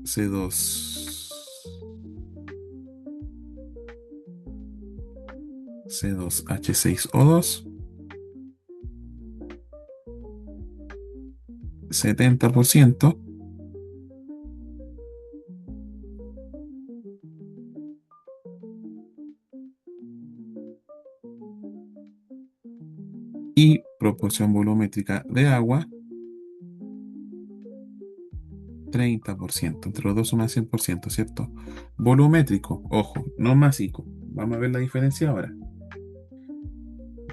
C2, C2H6O2, 70%, y proporción volumétrica de agua, 30%. Entre los dos suman 100%, ¿cierto? Volumétrico, ojo, no másico. Vamos a ver la diferencia ahora.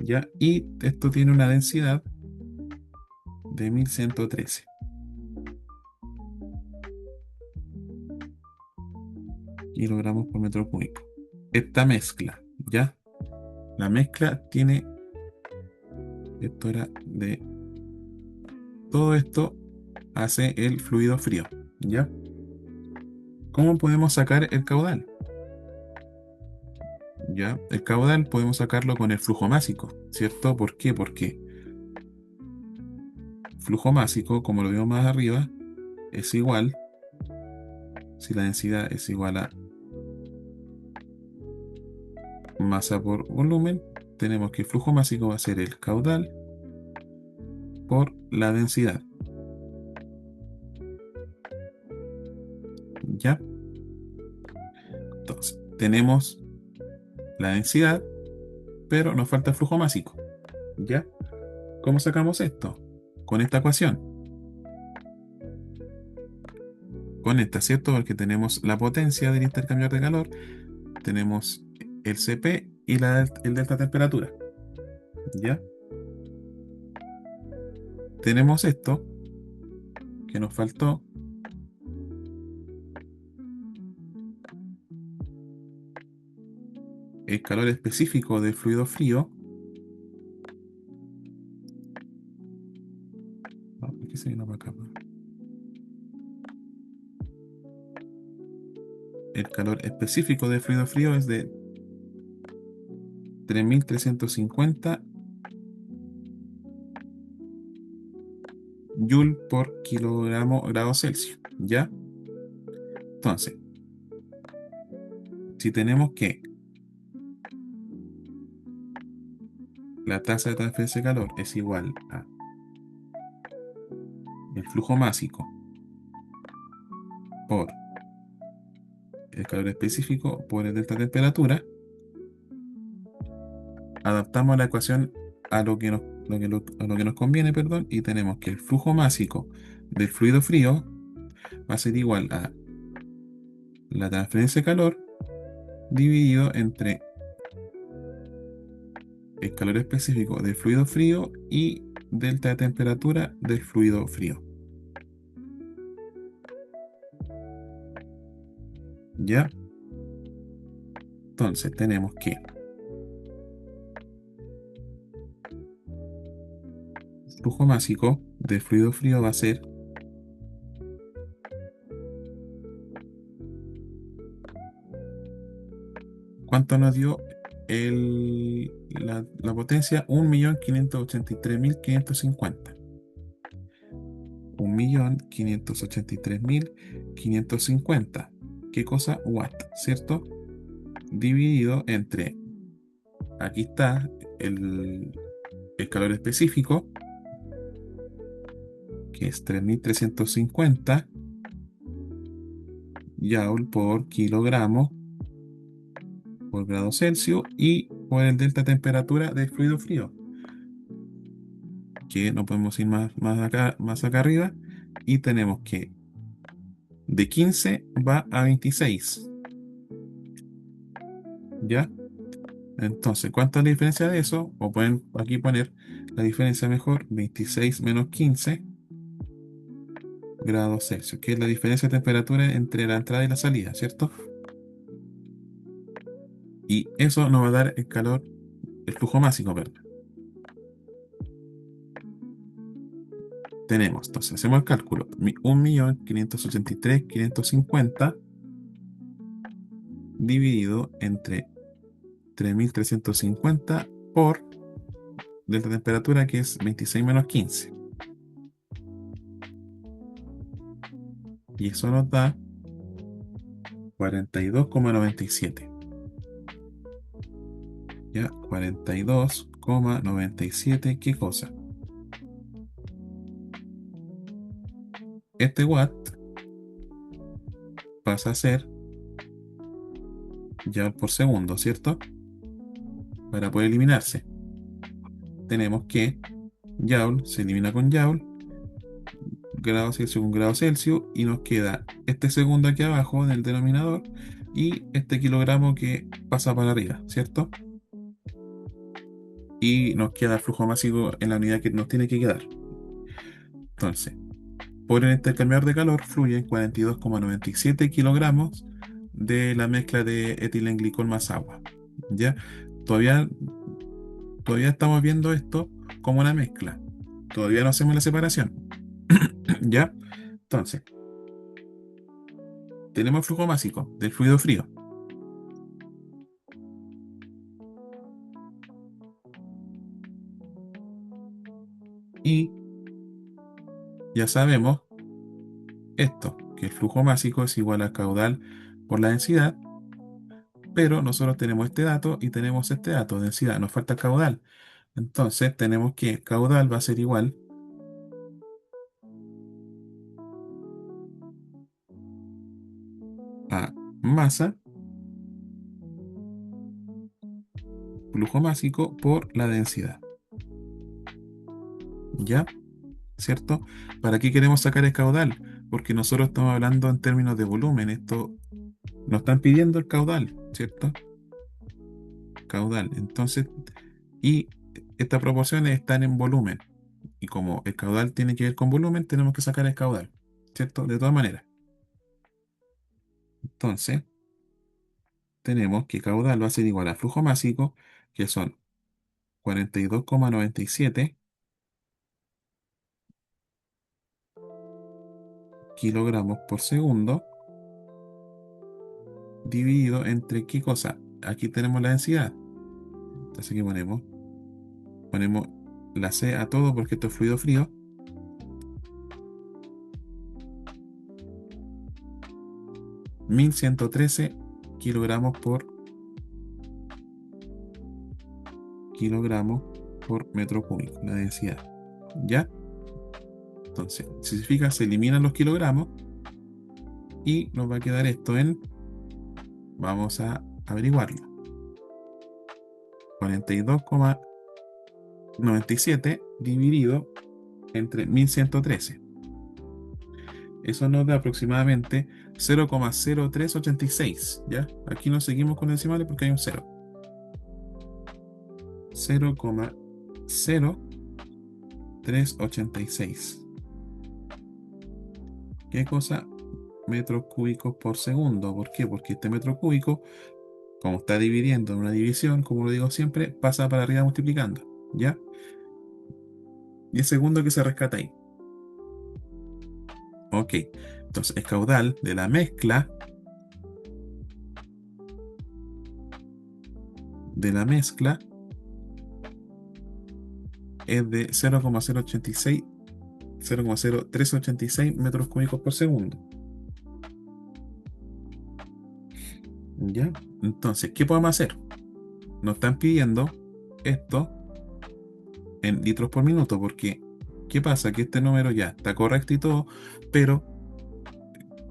¿Ya? Y esto tiene una densidad de 1113 kilogramos por metro cúbico. Esta mezcla, ¿ya? La mezcla tiene, esto era de, todo esto hace el fluido frío, ¿ya? ¿Cómo podemos sacar el caudal? ¿Ya? El caudal podemos sacarlo con el flujo másico, ¿cierto? ¿Por qué? Porque flujo másico, como lo vimos más arriba, es igual, si la densidad es igual a masa por volumen, tenemos que el flujo másico va a ser el caudal por la densidad. ¿Ya? Entonces, tenemos la densidad, pero nos falta el flujo másico. ¿Ya? ¿Cómo sacamos esto? Con esta ecuación. Con esta, ¿cierto? Porque tenemos la potencia del intercambiador de calor, tenemos el Cp y el delta temperatura. ¿Ya? Tenemos esto que nos faltó, el calor específico del fluido frío. Ah, ¿por qué se vino para acá? El calor específico del fluido frío es de 3350 joule por kilogramo grado Celsius. ¿Ya? Entonces, si tenemos que la tasa de transferencia de calor es igual a el flujo másico por el calor específico por el delta temperatura, adaptamos la ecuación a lo que nos conviene, perdón, y tenemos que el flujo másico del fluido frío va a ser igual a la transferencia de calor dividido entre el calor específico del fluido frío y delta de temperatura del fluido frío. ¿Ya? Entonces tenemos que el flujo másico del fluido frío va a ser ¿cuánto nos dio la potencia? 1.583.550. 1.583.550. ¿Qué cosa? Watt, ¿cierto? Dividido entre, aquí está el calor específico, que es 3.350 joule por kilogramo por grado Celsius y por el delta temperatura del fluido frío. que no podemos ir más acá arriba, y tenemos que de 15 va a 26, ¿ya? Entonces, ¿cuánta es la diferencia de eso? O pueden aquí poner la diferencia mejor, 26 menos 15 grados Celsius, que es la diferencia de temperatura entre la entrada y la salida, ¿cierto? Y eso nos va a dar el calor, el flujo máximo, ¿verdad? Tenemos, entonces, hacemos el cálculo, 1.583.550 dividido entre 3.350 por de la temperatura, que es 26 menos 15. Y eso nos da 42,97. ¿Ya? 42,97. ¿Qué cosa? Este watt pasa a ser joule por segundo, ¿cierto? Para poder eliminarse, tenemos que joule se elimina con joule, grado Celsius con grado Celsius, y nos queda este segundo aquí abajo en el denominador y este kilogramo que pasa para arriba, ¿cierto? Y nos queda el flujo masivo en la unidad que nos tiene que quedar. Entonces, por el intercambiador de calor fluyen 42,97 kilogramos de la mezcla de etilenglicol más agua. ¿Ya? Todavía, todavía estamos viendo esto como una mezcla. Todavía no hacemos la separación. ¿Ya? Entonces, tenemos el flujo másico del fluido frío. Y ya sabemos esto, que el flujo másico es igual a caudal por la densidad, pero nosotros tenemos este dato y tenemos este dato, densidad, nos falta caudal. Entonces tenemos que caudal va a ser igual a masa, flujo másico por la densidad. ¿Ya? ¿Cierto? ¿Para qué queremos sacar el caudal? Porque nosotros estamos hablando en términos de volumen. Esto nos están pidiendo el caudal, ¿cierto? Caudal. Entonces, y estas proporciones están en volumen. Y como el caudal tiene que ver con volumen, tenemos que sacar el caudal, ¿cierto? De todas maneras. Entonces, tenemos que caudal va a ser igual a flujo másico, que son 42,97 kilogramos por segundo, dividido entre ¿qué cosa? Aquí tenemos la densidad. Entonces aquí ponemos la C a todo porque esto es fluido frío. 1.113 kilogramos por metro cúbico, la densidad. ¿Ya? Entonces, si se fija, se eliminan los kilogramos y nos va a quedar esto en, vamos a averiguarlo, 42,97 dividido entre 1.113. Eso nos da aproximadamente 0,0386. ¿Ya? Aquí no seguimos con decimales porque hay un 0. 0,0386. ¿Qué cosa? Metros cúbicos por segundo. ¿Por qué? Porque este metro cúbico, como está dividiendo en una división, como lo digo siempre, pasa para arriba multiplicando. ¿Ya? Y el segundo que se rescata ahí. Ok. Entonces, el caudal de la mezcla es de 0,0386 metros cúbicos por segundo. ¿Ya? Entonces, ¿qué podemos hacer? Nos están pidiendo esto en litros por minuto, porque ¿qué pasa? Que este número ya está correcto y todo, pero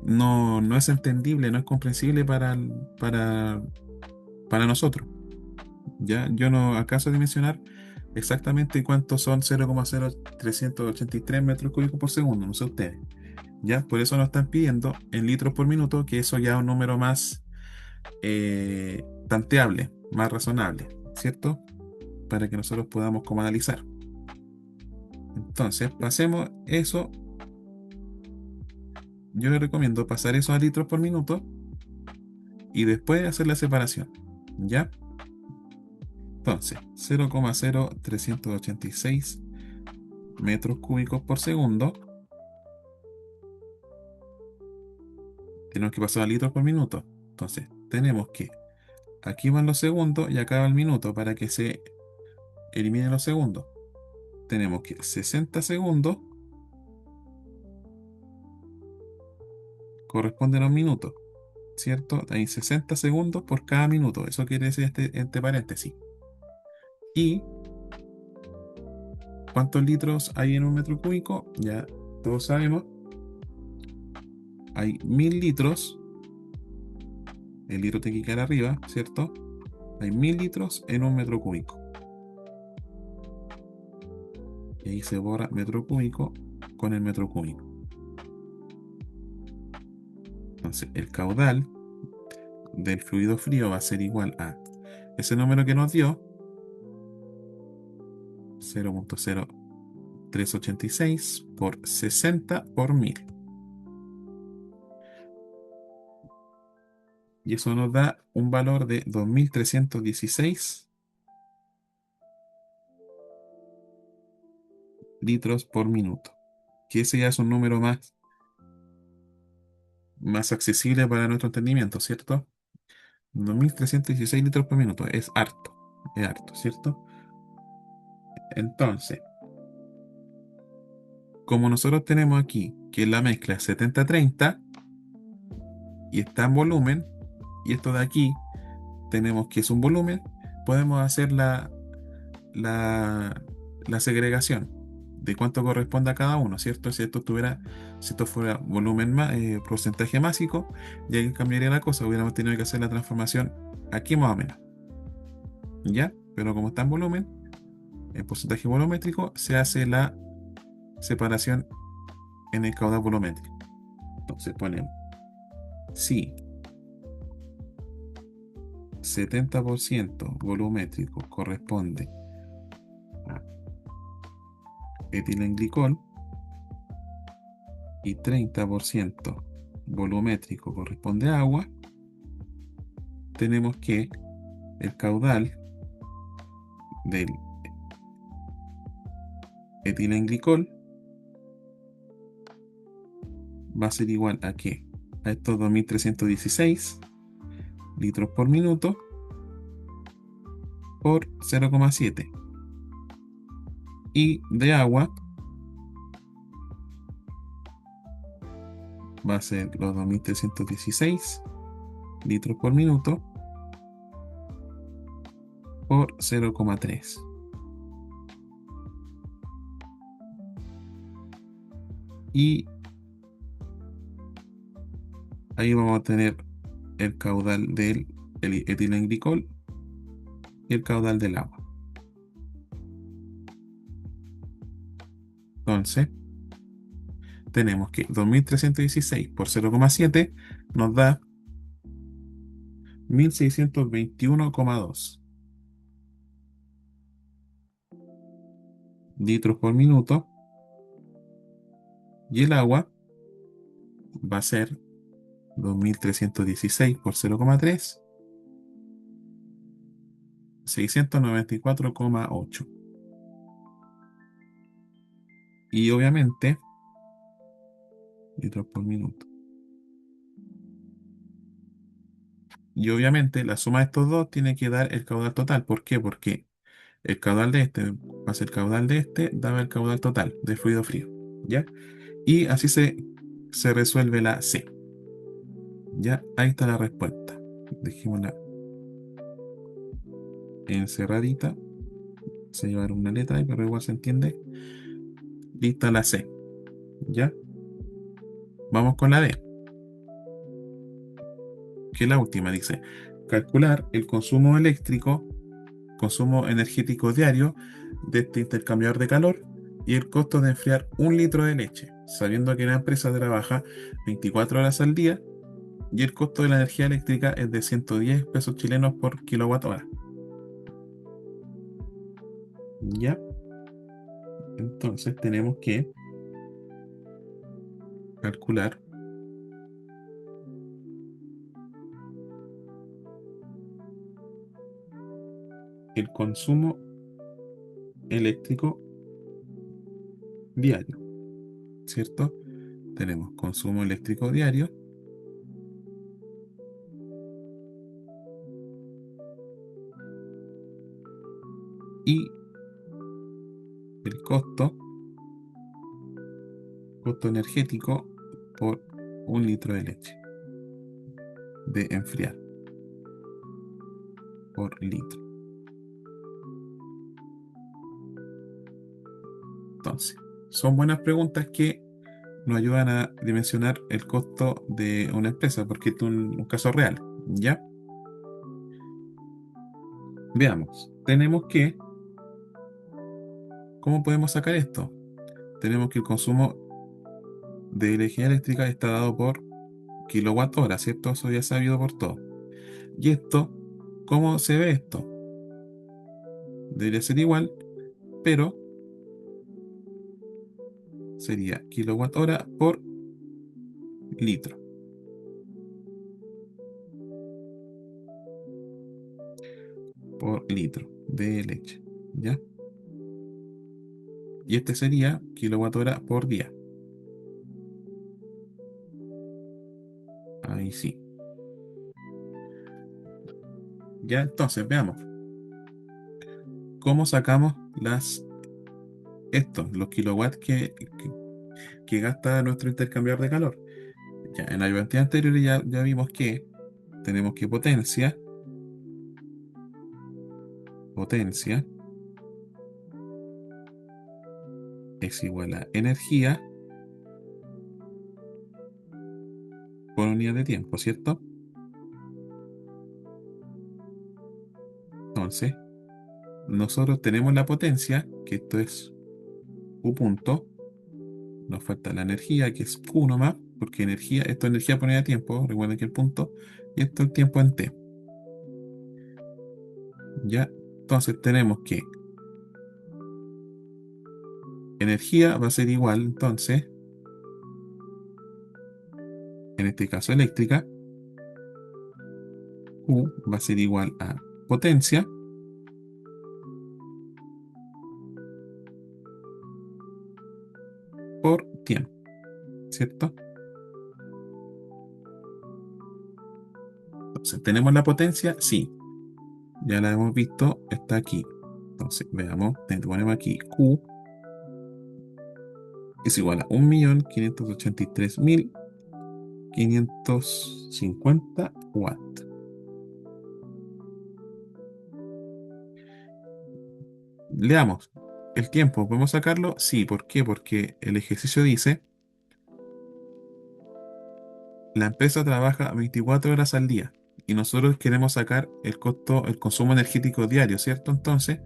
no es entendible, no es comprensible para nosotros. ¿Ya? Yo no acaso de mencionar exactamente cuántos son 0,0383 metros cúbicos por segundo, no sé ustedes. ¿Ya? Por eso nos están pidiendo en litros por minuto, que eso ya es un número más tanteable, más razonable, ¿cierto? Para que nosotros podamos como analizar. Entonces, pasemos eso. Yo le recomiendo pasar eso a litros por minuto y después hacer la separación. ¿Ya? Entonces, 0,0386 metros cúbicos por segundo. Tenemos que pasar a litros por minuto. Entonces, tenemos que aquí van los segundos y acá va el minuto para que se eliminen los segundos. Tenemos que 60 segundos corresponden a un minuto, ¿cierto? Hay 60 segundos por cada minuto. Eso quiere decir entre paréntesis. ¿Y cuántos litros hay en un metro cúbico? Ya todos sabemos. Hay 1000 litros. El litro tiene que quedar arriba, ¿cierto? Hay 1000 litros en un metro cúbico. Y ahí se borra metro cúbico con el metro cúbico. Entonces, el caudal del fluido frío va a ser igual a ese número que nos dio, 0,0386 por 60 por 1000. Y eso nos da un valor de 2316 litros por minuto. Que ese ya es un número más accesible para nuestro entendimiento, ¿cierto? 2316 litros por minuto. Es harto, ¿cierto? Entonces, como nosotros tenemos aquí que la mezcla es 70-30 y está en volumen, y esto de aquí tenemos que es un volumen, podemos hacer la, la segregación de cuánto corresponde a cada uno, ¿cierto? Si esto fuera volumen porcentaje másico, ya ahí cambiaría la cosa, hubiéramos tenido que hacer la transformación aquí más o menos, ¿ya? Pero como está en volumen, en porcentaje volumétrico, se hace la separación en el caudal volumétrico. Entonces ponemos, si 70% volumétrico corresponde a etilenglicol y 30% volumétrico corresponde a agua, tenemos que el caudal del etilenglicol va a ser igual a qué? A estos 2316 litros por minuto por 0,7. Y de agua va a ser los 2316 litros por minuto por 0,3. Y ahí vamos a tener el caudal del etilenglicol y el caudal del agua. Entonces, tenemos que 2316 por 0,7 nos da 1621,2 litros por minuto. Y el agua va a ser 2316 por 0,3, 694,8. Y obviamente, litros por minuto. Y obviamente la suma de estos dos tiene que dar el caudal total. ¿Por qué? Porque el caudal de este más el caudal de este daba el caudal total de fluido frío. ¿Ya? Y así se resuelve la C. ¿Ya? Ahí está la respuesta. Dejémosla encerradita. Se llevaron una letra ahí, pero igual se entiende. Lista la C. ¿Ya? Vamos con la D, que es la última. Dice, calcular el consumo eléctrico consumo energético diario de este intercambiador de calor y el costo de enfriar 1 litro de leche, sabiendo que la empresa trabaja 24 horas al día y el costo de la energía eléctrica es de 110 pesos chilenos por kilowatt hora. ¿Ya? Entonces tenemos que calcular el consumo eléctrico diario, ¿cierto? Tenemos consumo eléctrico diario y el costo energético por 1 litro de leche de enfriar por litro. Entonces, son buenas preguntas que nos ayudan a dimensionar el costo de una empresa, porque esto es un caso real, ¿ya? Veamos, ¿cómo podemos sacar esto? Tenemos que el consumo de energía eléctrica está dado por kilowatt hora, ¿cierto? Eso ya es sabido por todo. Y esto, ¿cómo se ve esto? Debería ser igual, pero sería kilowatt hora por litro. Por litro de leche, ¿ya? Y este sería kilowatt hora por día. Ahí sí. Ya, entonces, veamos. ¿Cómo sacamos los kilowatts que gasta nuestro intercambiador de calor? Ya, en la ayudantía anterior ya vimos que tenemos que potencia es igual a energía por unidad de tiempo, ¿cierto? Entonces, nosotros tenemos la potencia, que esto es U punto, nos falta la energía, que es Q nomás, porque esto es energía por unidad de tiempo, recuerden que el punto, y esto es el tiempo en T. ¿Ya? Entonces tenemos que energía va a ser igual, entonces, en este caso eléctrica, Q va a ser igual a potencia por tiempo, ¿cierto? Entonces, ¿tenemos la potencia? Sí, ya la hemos visto, está aquí. Entonces, veamos, ponemos aquí Q es igual a 1.583.550 watts. Leamos. ¿El tiempo podemos sacarlo? Sí, ¿por qué? Porque el ejercicio dice, la empresa trabaja 24 horas al día y nosotros queremos sacar el consumo energético diario, ¿cierto? Entonces,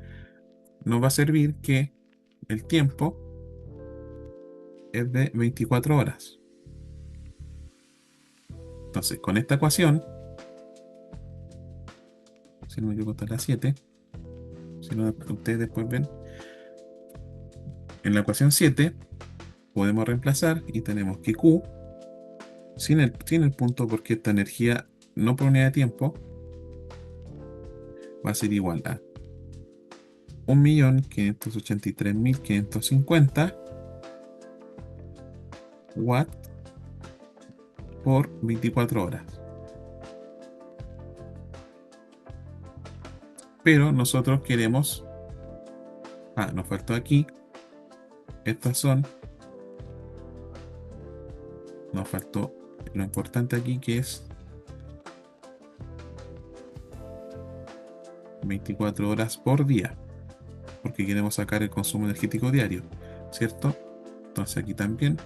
nos va a servir que el tiempo es de 24 horas. Entonces, con esta ecuación, si no me equivoco, está la 7, si no, ustedes después ven, en la ecuación 7 podemos reemplazar y tenemos que Q, sin el punto, porque esta energía no por unidad de tiempo, va a ser igual a 1.583.550 watts por 24 horas. Pero nosotros queremos, nos faltó aquí, nos faltó lo importante aquí, que es 24 horas por día, porque queremos sacar el consumo energético diario, ¿cierto? Entonces aquí también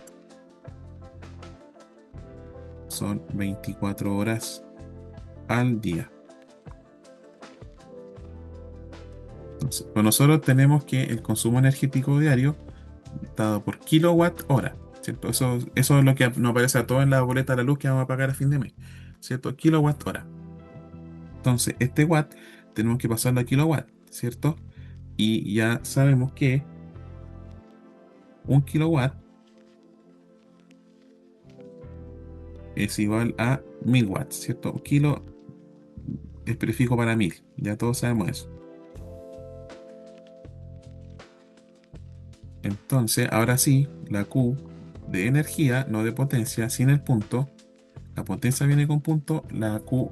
son 24 horas al día. Pues nosotros tenemos que el consumo energético diario dado por kilowatt hora, ¿cierto? Eso es lo que nos aparece a todos en la boleta de la luz que vamos a pagar a fin de mes, ¿cierto? Kilowatt hora. Entonces, este watt tenemos que pasarlo a kilowatt, ¿cierto? Y ya sabemos que un kilowatt es igual a 1000 watts, ¿cierto? Kilo es prefijo para 1000, ya todos sabemos eso. Entonces, ahora sí, la Q de energía, no de potencia, sin el punto. La potencia viene con punto, la Q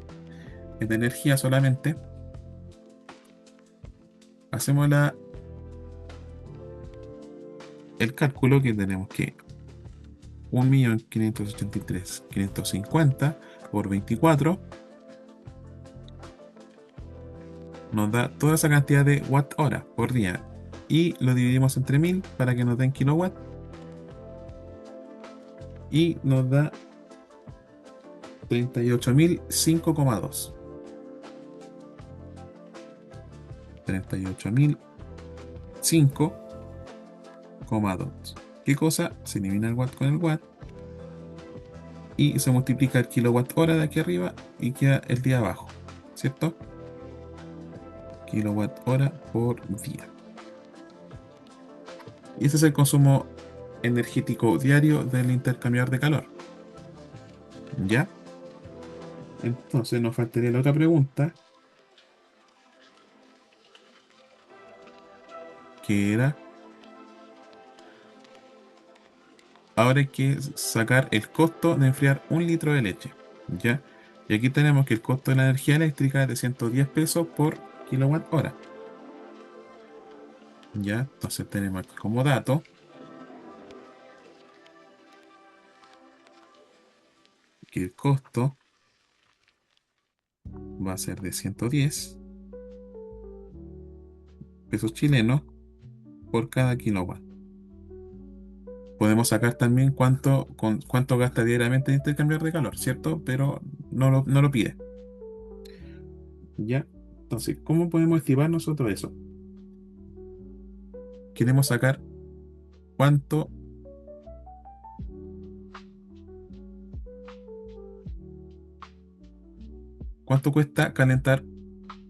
es de energía solamente. Hacemos el cálculo que tenemos que 1.583.550 por 24 nos da toda esa cantidad de watt hora por día. Y lo dividimos entre 1000 para que nos den kilowatt. Y nos da 38.005,2. 38.005,2. ¿Qué cosa? Se elimina el watt con el watt y se multiplica el kilowatt hora de aquí arriba y queda el día abajo, ¿cierto? Kilowatt hora por día. Y ese es el consumo energético diario del intercambiador de calor. ¿Ya? Entonces nos faltaría la otra pregunta, que era, ahora hay que sacar el costo de enfriar 1 litro de leche. ¿Ya? Y aquí tenemos que el costo de la energía eléctrica es de 110 pesos por kilowatt hora. ¿Ya? Entonces tenemos aquí como dato que el costo va a ser de 110 pesos chilenos por cada kilowatt. Podemos sacar también cuánto gasta diariamente en intercambiar de calor, ¿cierto? Pero no lo pide. ¿Ya? Entonces, ¿cómo podemos estimar nosotros eso? Queremos sacar cuánto, cuánto cuesta calentar,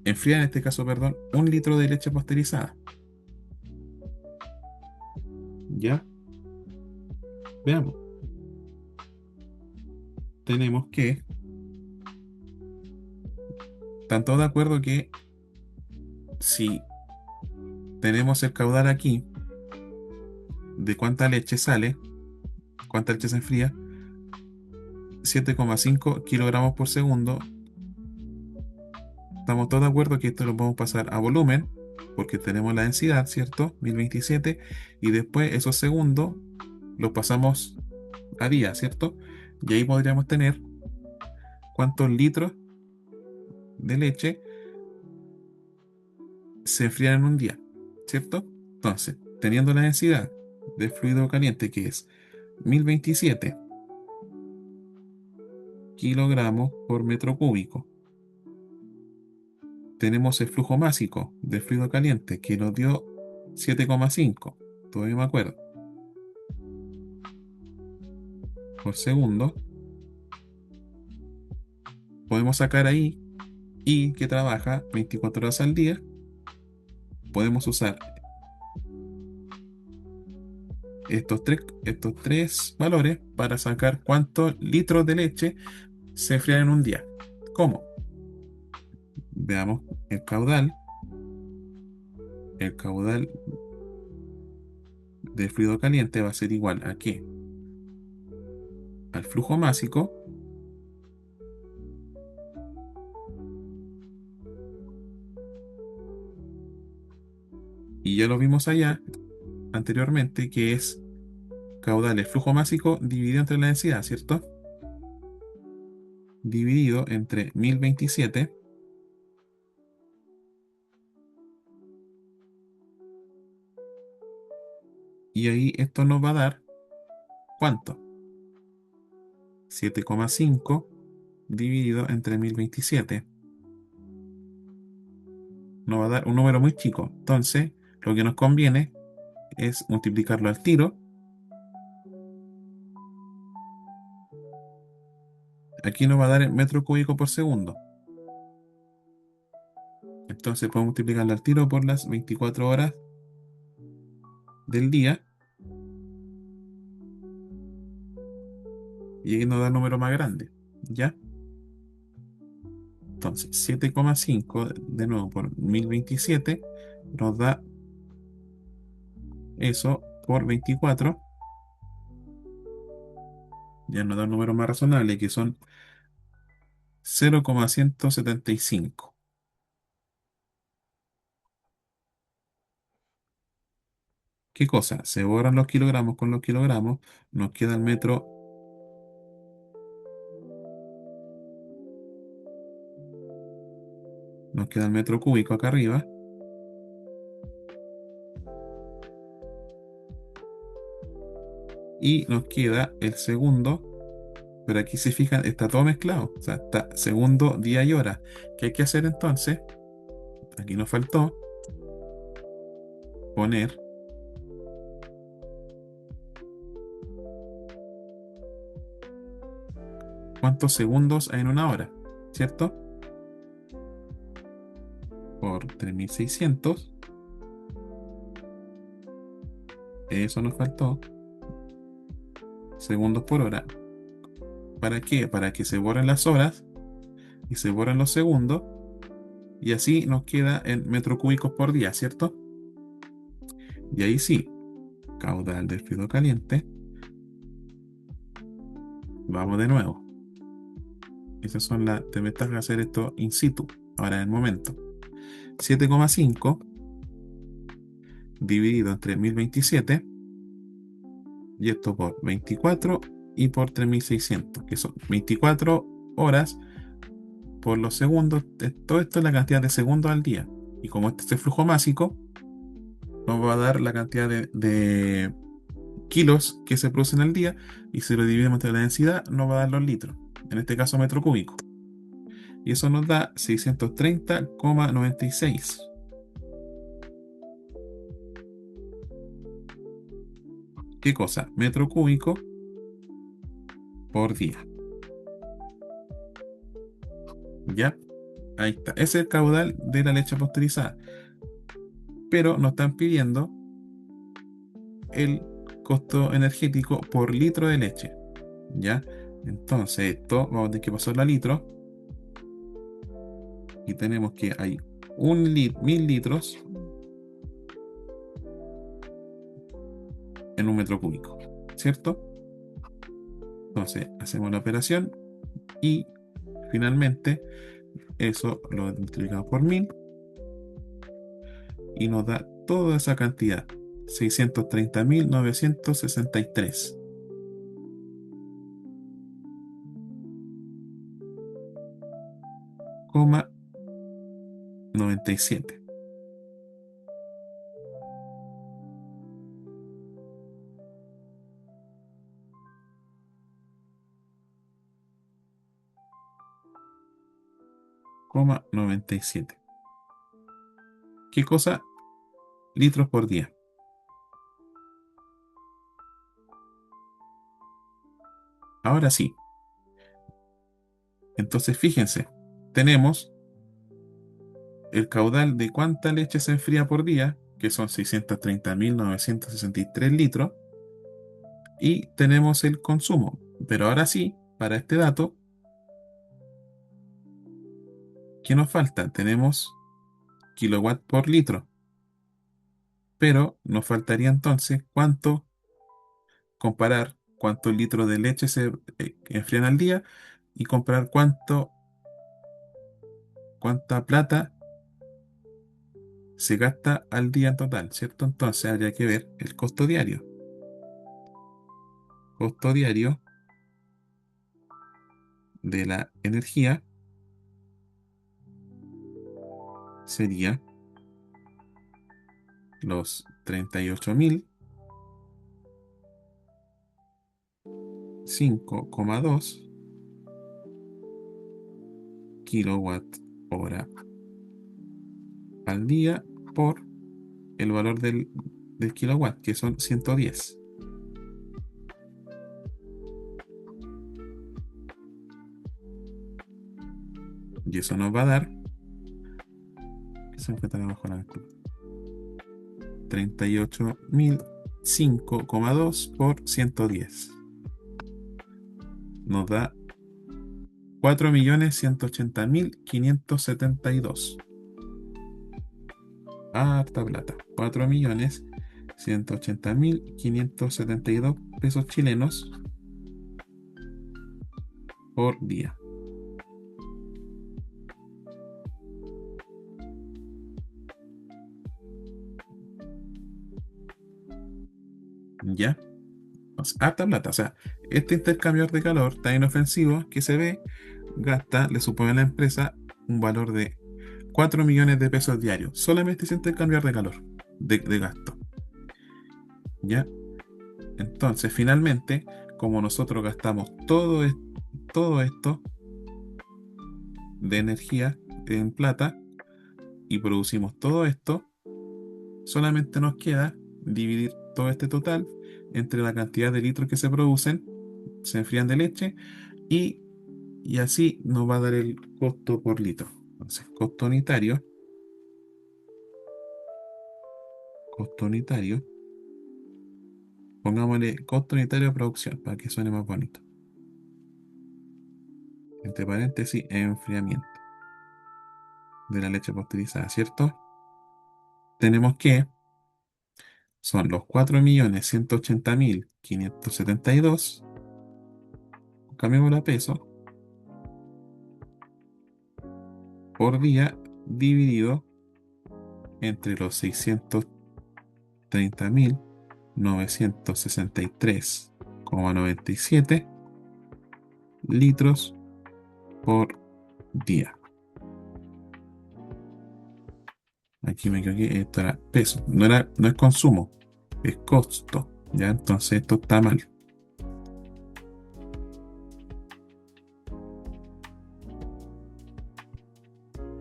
enfriar en este caso, perdón, 1 litro de leche pasteurizada. ¿Ya? Veamos. Tenemos que, tanto de acuerdo que si tenemos el caudal aquí de cuánta leche sale, cuánta leche se enfría, 7,5 kilogramos por segundo. Estamos todos de acuerdo que esto lo podemos pasar a volumen, porque tenemos la densidad, ¿cierto? 1027, y después esos segundos los pasamos a día, ¿cierto? Y ahí podríamos tener cuántos litros de leche se enfrían en un día, ¿cierto? Entonces, teniendo la densidad de fluido caliente que es 1027 kilogramos por metro cúbico, tenemos el flujo másico de fluido caliente que nos dio 7,5, todavía me acuerdo, por segundo. Podemos sacar ahí y que trabaja 24 horas al día. Podemos usar estos tres valores para sacar cuántos litros de leche se enfrían en un día. ¿Cómo? Veamos el caudal. El caudal del fluido caliente va a ser igual a ¿qué? Al flujo másico y ya lo vimos allá anteriormente que es caudal el flujo másico dividido entre la densidad, ¿cierto? Dividido entre 1027 y ahí esto nos va a dar ¿cuánto? 7,5 dividido entre 1027 nos va a dar un número muy chico. Entonces, lo que nos conviene es multiplicarlo al tiro. Aquí nos va a dar el metro cúbico por segundo. Entonces podemos multiplicarlo al tiro por las 24 horas del día. Y ahí nos da el número más grande. ¿Ya? Entonces, 7,5 de nuevo por 1027 nos da eso por 24. Ya nos da un número más razonable que son 0,175. ¿Qué cosa? Se borran los kilogramos con los kilogramos, nos queda el metro, nos queda el metro cúbico acá arriba y nos queda el segundo, pero aquí se fijan, está todo mezclado, o sea, está segundo, día y hora. ¿Qué hay que hacer entonces? Aquí nos faltó poner cuántos segundos hay en una hora, ¿cierto? Por 3600, eso nos faltó, segundos por hora. ¿Para qué? Para que se borren las horas y se borren los segundos y así nos queda en metros cúbicos por día, ¿cierto? Y ahí sí, caudal del fluido caliente. Vamos de nuevo. Esas son las ventajas de hacer esto in situ, ahora en el momento. 7,5 dividido entre 1027 y esto por 24 y por 3600, que son 24 horas por los segundos. Todo esto es la cantidad de segundos al día. Y como este es el flujo másico, nos va a dar la cantidad de kilos que se producen al día y si lo dividimos entre la densidad nos va a dar los litros, en este caso metro cúbico. Y eso nos da 630,96. ¿Qué cosa? Metro cúbico por día. ¿Ya? Ahí está. Ese es el caudal de la leche pasteurizada. Pero nos están pidiendo el costo energético por litro de leche. ¿Ya? Entonces, esto vamos a tener que pasarlo a litros. Y tenemos que hay 1000 litros en un metro cúbico. ¿Cierto? Entonces, hacemos la operación y finalmente eso lo multiplicamos por 1000 y nos da toda esa cantidad, 633,97. Coma 97. ¿Qué cosa? Litros por día. Ahora sí. Entonces fíjense, tenemos el caudal de cuánta leche se enfría por día, que son 630.963 litros, y tenemos el consumo. Pero ahora sí, para este dato, ¿qué nos falta? Tenemos kilowatt por litro, pero nos faltaría entonces comparar cuántos litros de leche se enfrían al día y comparar cuánta plata se gasta al día en total, ¿cierto? Entonces habría que ver el costo diario. Costo diario de la energía sería los 38.005,2 kilowatt hora al día por el valor del kilowatt, que son 110. Y eso nos va a dar, ¿qué se encuentra abajo de la calculadora? 38.005,2 por 110. Nos da 4.180.572. Harta plata. 4.180.572 pesos chilenos por día. ¿Ya? Harta plata. O sea, este intercambiador de calor tan inofensivo que se ve, gasta, le supone a la empresa un valor de 4 millones de pesos diarios. Solamente ese intercambiador de calor, de gasto. ¿Ya? Entonces, finalmente, como nosotros gastamos todo esto de energía en plata y producimos todo esto, solamente nos queda dividir todo este total entre la cantidad de litros que se producen, se enfrían de leche y, y así nos va a dar el costo por litro. Entonces, costo unitario, pongámosle costo unitario de producción para que suene más bonito. Entre paréntesis, enfriamiento de la leche pasteurizada, ¿cierto? Tenemos que son los 4.180.572, cambiamos a peso, por día dividido entre los 630.963,97 litros por día. Aquí me equivoqué, esto era peso, no es consumo, es costo, ¿ya? Entonces esto está mal.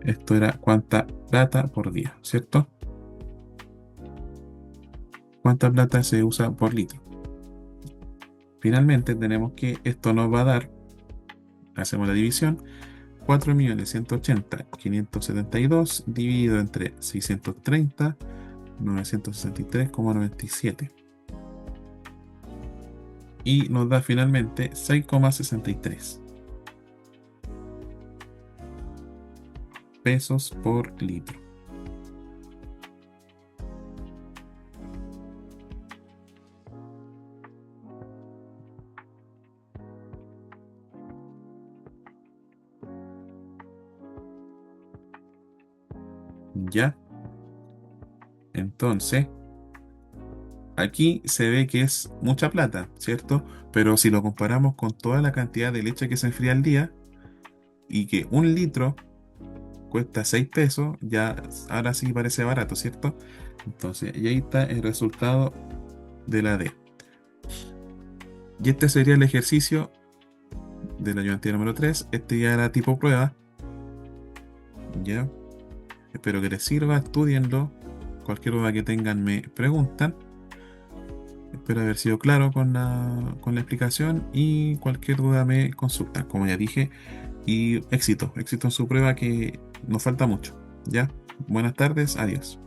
Esto era cuánta plata por día, ¿cierto? ¿Cuánta plata se usa por litro? Finalmente tenemos que esto nos va a dar, hacemos la división, 4.180.572 dividido entre 630.963,97 y nos da finalmente 6,63 pesos por litro. ¿Ya? Entonces, aquí se ve que es mucha plata, ¿cierto? Pero si lo comparamos con toda la cantidad de leche que se enfría al día y que un litro cuesta 6 pesos, ya ahora sí parece barato, ¿cierto? Entonces, y ahí está el resultado de la D. Y este sería el ejercicio de la ayudantía número 3. Este ya era tipo prueba. ¿Ya? Espero que les sirva, estudienlo. Cualquier duda que tengan me preguntan. Espero haber sido claro con la explicación y cualquier duda me consultan, como ya dije. Y éxito en su prueba que nos falta mucho. ¿Ya? Buenas tardes, adiós.